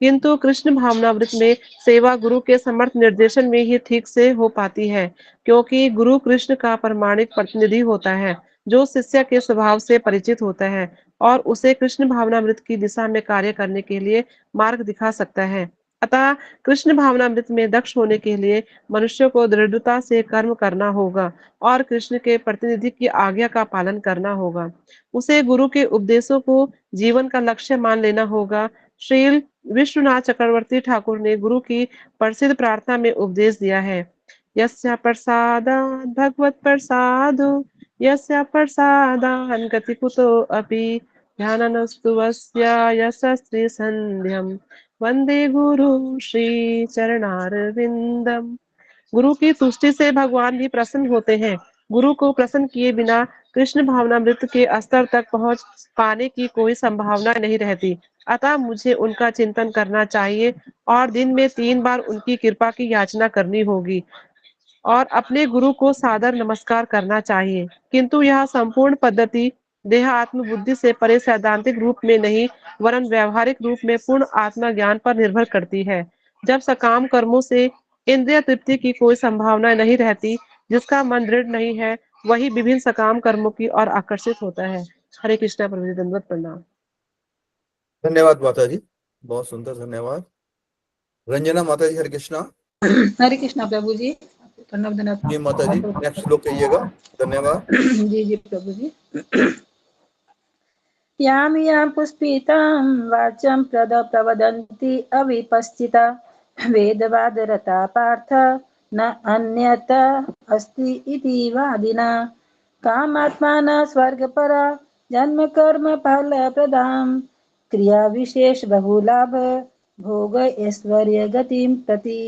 किंतु कृष्ण भावनामृत में सेवा गुरु के समर्थ निर्देशन में ही ठीक से हो पाती है, क्योंकि गुरु कृष्ण का प्रमाणिक प्रतिनिधि होता है जो शिष्य के स्वभाव से परिचित होता है और उसे कृष्ण भावनामृत की दिशा में कार्य करने के लिए मार्ग दिखा सकता है। अतः कृष्ण भावनामृत में दक्ष होने के लिए मनुष्य को दृढ़ता से कर्म करना होगा और कृष्ण के प्रतिनिधि की आज्ञा का पालन करना होगा। उसे गुरु के उपदेशों को जीवन का लक्ष्य मान लेना होगा। श्री विश्वनाथ चक्रवर्ती ठाकुर ने गुरु की प्रसिद्ध प्रार्थना में उपदेश दिया है, यस्य प्रसादात् भगवत प्रसादो यस्य प्रसादान् गति कुतो अपि ध्यानस्तु वस्य यशस्त्री संध्यम वंदे गुरु श्री चरणारविंदम। गुरु की तुष्टि से भगवान भी प्रसन्न होते हैं। गुरु को प्रसन्न किए बिना कृष्ण भावनामृत के स्तर तक पहुंच पाने की कोई संभावना नहीं रहती। अतः मुझे उनका चिंतन करना चाहिए और दिन में 3 बार उनकी कृपा की याचना करनी होगी और अपने गुरु को सादर नमस्कार करना चाहिए। किंतु यह संपूर्ण पद्धति देह आत्म बुद्धि से परे सैद्धांतिक रूप में नहीं वरन व्यवहारिक रूप में पूर्ण आत्मा ज्ञान पर निर्भर करती है। जब सकाम कर्मों से इंद्रिय तृप्ति की कोई संभावना नहीं रहती, जिसका मन दृढ़ नहीं है वही विभिन्न सकाम कर्मों की ओर आकर्षित होता है। हरे कृष्णा प्रभु जी, दंडवत प्रणाम। धन्यवाद माता जी, बहुत सुंदर, धन्यवाद। रंजना माता जी, हरे कृष्णा। हरे कृष्णा प्रभु जी, प्रणव धन्यवाद जी माता जी, नेक्स्ट श्लोक कहिएगा। धन्यवाद। जी जी प्रभु जी। याम याम पुष्पितां वाचं प्रवदन्ति अविपश्चिता वेदवादरता पार्थ न अन्यथा अस्ति इति वादिना कामात्माना स्वर्गपरा जन्म कर्म फल प्रदां क्रिया विशेष बहुलाभ भोग ऐश्वर्य गतिम प्रति।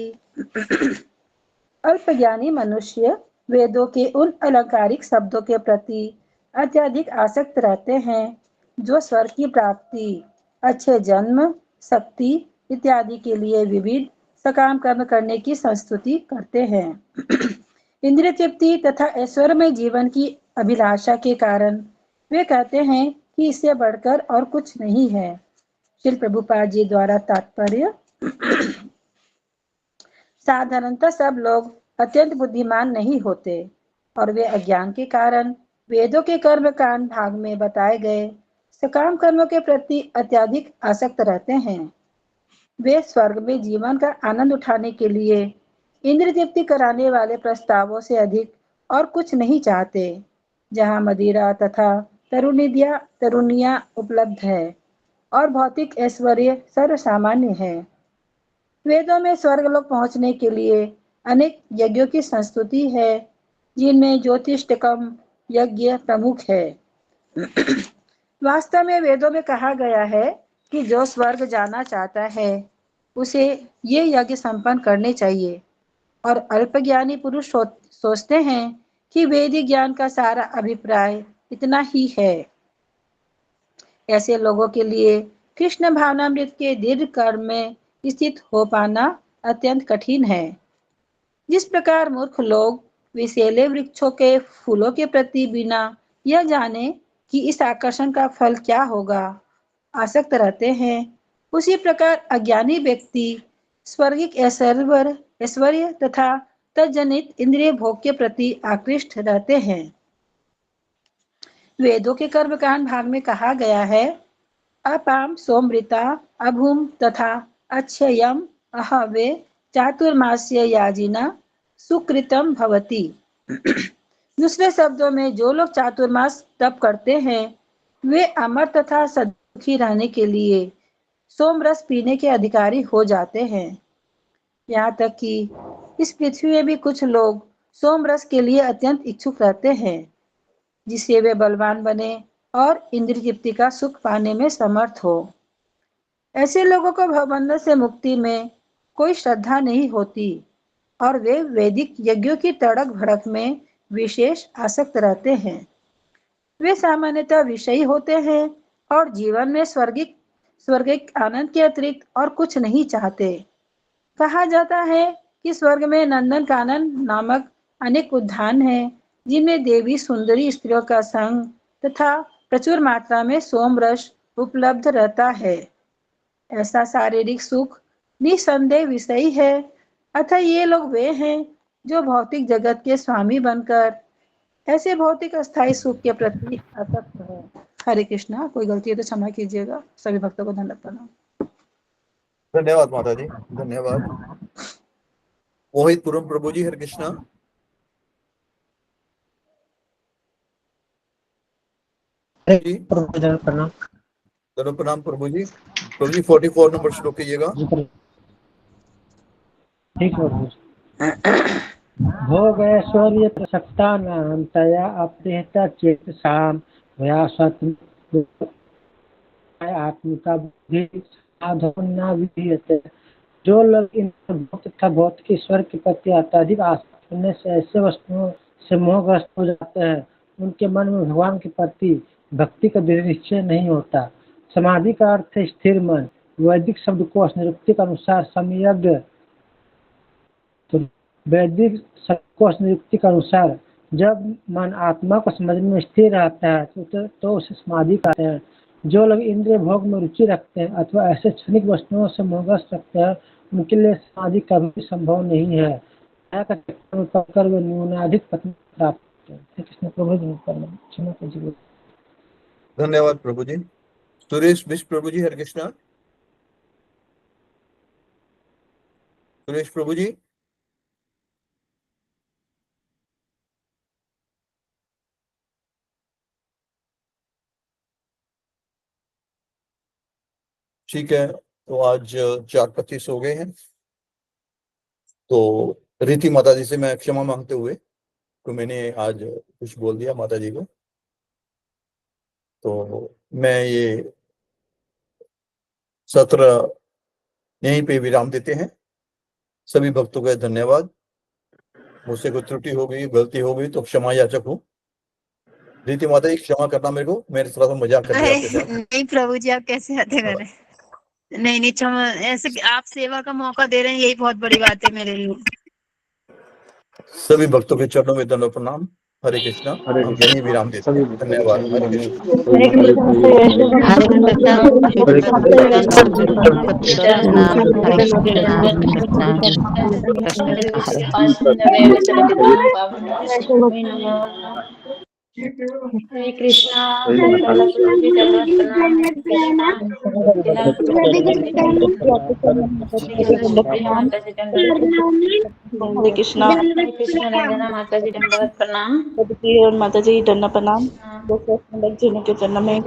अल्पज्ञानी मनुष्य वेदों के उन अलंकारिक शब्दों के प्रति अत्यधिक आसक्त रहते हैं जो स्वर्ग की प्राप्ति, अच्छे जन्म, शक्ति इत्यादि के लिए विविध सकाम कर्म करने की संस्तुति करते हैं। इंद्रिय तृप्ति तथा ऐश्वर्यमय जीवन की अभिलाषा के कारण वे कहते हैं कि इससे बढ़कर और कुछ नहीं है। श्री प्रभुपाद जी द्वारा तात्पर्य, साधारणतः सब लोग अत्यंत बुद्धिमान नहीं होते और वे अज्ञान के कारण वेदों के कर्म कांड भाग में बताए गए सकाम कर्मों के प्रति अत्यधिक आसक्त रहते हैं। वे स्वर्ग में जीवन का आनंद उठाने के लिए इंद्रिय तृप्ति कराने वाले प्रस्तावों से अधिक और कुछ नहीं चाहते। जहाँ मदिरा तथा तरुणियां उपलब्ध है और भौतिक ऐश्वर्य सर्वसामान्य है। वेदों में स्वर्गलोक पहुंचने के लिए अनेक यज्ञों की संस्तुति है, जिनमें ज्योतिष्टकम यज्ञ प्रमुख है। वास्तव में वेदों में कहा गया है कि जो स्वर्ग जाना चाहता है उसे ये यज्ञ संपन्न करने चाहिए, और अल्पज्ञानी पुरुष सोचते हैं कि वैदिक ज्ञान का सारा अभिप्राय इतना ही है। ऐसे लोगों के लिए कृष्ण भावनामृत के दीर्घ कर्म में स्थित हो पाना अत्यंत कठिन है। जिस प्रकार मूर्ख लोग विषैले वृक्षों के फूलों के प्रति बिना यह जाने कि इस आकर्षण का फल क्या होगा आसक्त रहते हैं, उसी प्रकार अज्ञानी व्यक्ति स्वर्गिक ऐश्वर्य तथा तजनित इंद्रिय भोग के प्रति आकृष्ट रहते हैं। वेदों के कर्मकांड भाग में कहा गया है, अपाम सोमृता अभूम तथा अच्छयम अहवे चातुर्मास्य याजिना सुकृतम भवति। दूसरे शब्दों में जो लोग चातुर्मास तप करते हैं वे अमर तथा सदुखी रहने के लिए सोमरस पीने के अधिकारी हो जाते हैं। यहाँ तक कि इस पृथ्वी में भी कुछ लोग सोमरस के लिए अत्यंत इच्छुक रहते हैं, जिससे वे बलवान बने और इंद्रिय तृप्ति का सुख पाने में समर्थ हो। ऐसे लोगों को भवबंधन से मुक्ति में कोई श्रद्धा नहीं होती और वे वैदिक यज्ञों की तड़क भड़क में विशेष आसक्त रहते हैं। वे सामान्यतः विषयी होते हैं और जीवन में स्वर्गिक आनंद के अतिरिक्त और कुछ नहीं चाहते। कहा जाता है कि स्वर्ग में नंदन कानन नामक अनेक उद्यान हैं, जिनमें देवी सुंदरी स्त्रियों का संग तथा प्रचुर मात्रा में सोमरस उपलब्ध रहता है। ऐसा शारीरिक सुख निसंदेह विषयी है, अतः ये लोग वे हैं जो भौतिक जगत के स्वामी बनकर ऐसे भौतिक अस्थायी सुख के प्रति आसक्त है। हरे कृष्णा। कोई गलती है तो क्षमा कीजिएगा। सभी भक्तों को धन्यवाद प्रणाम। धन्यवाद माता जी, धन्यवाद। मोहित पुरम प्रभु जी, हरे कृष्णा। प्रणाम प्रभु जी। प्रभु जी 44 नंबर श्लोक कीजिएगा। ठीक है। भोग ऐश्वर्य प्रसक्ता नाम तया अपहृता चेतसाम आत्मिका बुद्धि साधना विधीयते। जो लोग इन भौतिक तथा भौतिक ईश्वर के प्रति अत्यधिक आसक्त होने से ऐसे वस्तुओं से मोहग्रस्त हो जाते हैं, उनके मन में भगवान के प्रति भक्ति का दृढ़ निश्चय नहीं होता। समाधि का अर्थ है स्थिर मन। वैदिक शब्दकोश निरुक्ति के अनुसार सम्यग्, तो वैदिक शब्दकोश निरुक्ति के अनुसार जब मन आत्मा को समझने में स्थिर रहता है तो उसे समाधि कहते हैं। जो लोग इंद्रिय भोग में रुचि रखते हैं अथवा ऐसे क्षणिक वस्तुओं से मोहग्रस्त रखते हैं, उनके लिए समाधि कभी संभव नहीं है। पकड़ वे न्यूनाधिक पत्नी प्राप्त करते हैं। प्रभु। धन्यवाद प्रभु जी। सुरेश विश्व प्रभु जी, हरे कृष्णा। सुरेश प्रभु जी। ठीक है, तो आज 4:25 हो गए हैं, तो रीति माता जी से मैं क्षमा मांगते हुए तो मैंने आज कुछ बोल दिया माता जी को, तो मैं ये सत्र यहीं पे विराम देते हैं। सभी भक्तों का धन्यवाद। मुझसे कोई त्रुटि हो गई, गलती हो गई तो क्षमा याचक हूँ। रीति माता जी क्षमा करना मेरे को, मेरे थोड़ा सा मजाक कर दिया आपके साथ। नहीं प्रभु जी, आप कैसे हत्या कर रहे हैं? नहीं क्षमा, ऐसे आप सेवा का मौका दे रहे हैं, यही बहुत बड़ी बात है मेरे लिए। सभी भक्तों के चरणों में दंडवत प्रणाम। हरे कृष्णा। हम यहीं विराम देते हैं। धन्यवाद। हरे हरे कृष्णा। हरे कृष्णा। रंजना माता जी दंडवत प्रणाम। और माता जी दंडवत प्रणाम। जी के चरण में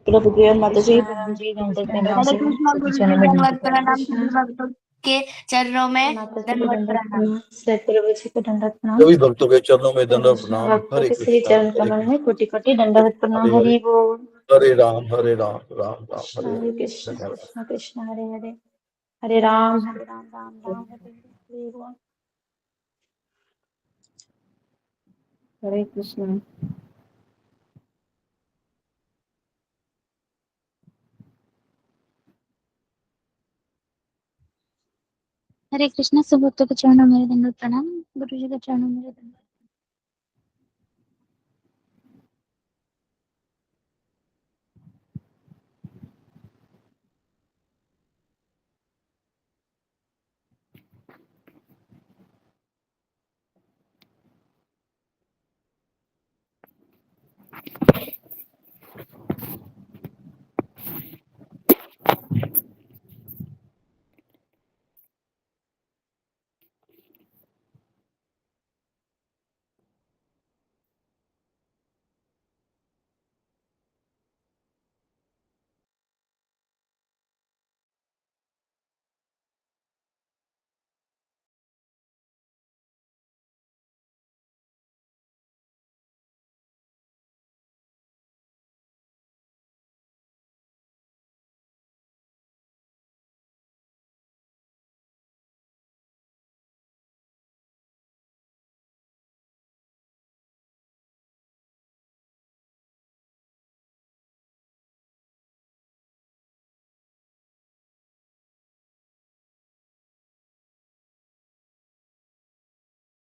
प्रभु जी और माता जी के चरणों में दंडवत प्रणाम। प्रभु जी को दंडवत प्रणाम। सभी भक्तों के चरणों में दंडवत प्रणाम। हरे श्री चरण कमल में कोटि कोटि दंडवत प्रणाम। हरि बोल। हरे राम राम राम हरे कृष्ण कृष्ण कृष्ण हरे हरे, हरे राम राम राम हरे बोल। हरे कृष्ण। हरे कृष्णा। सब भक्तों के चरणों में मेरे दंडवत प्रणाम। गुरु जी के चरणों में मेरे दंडवत।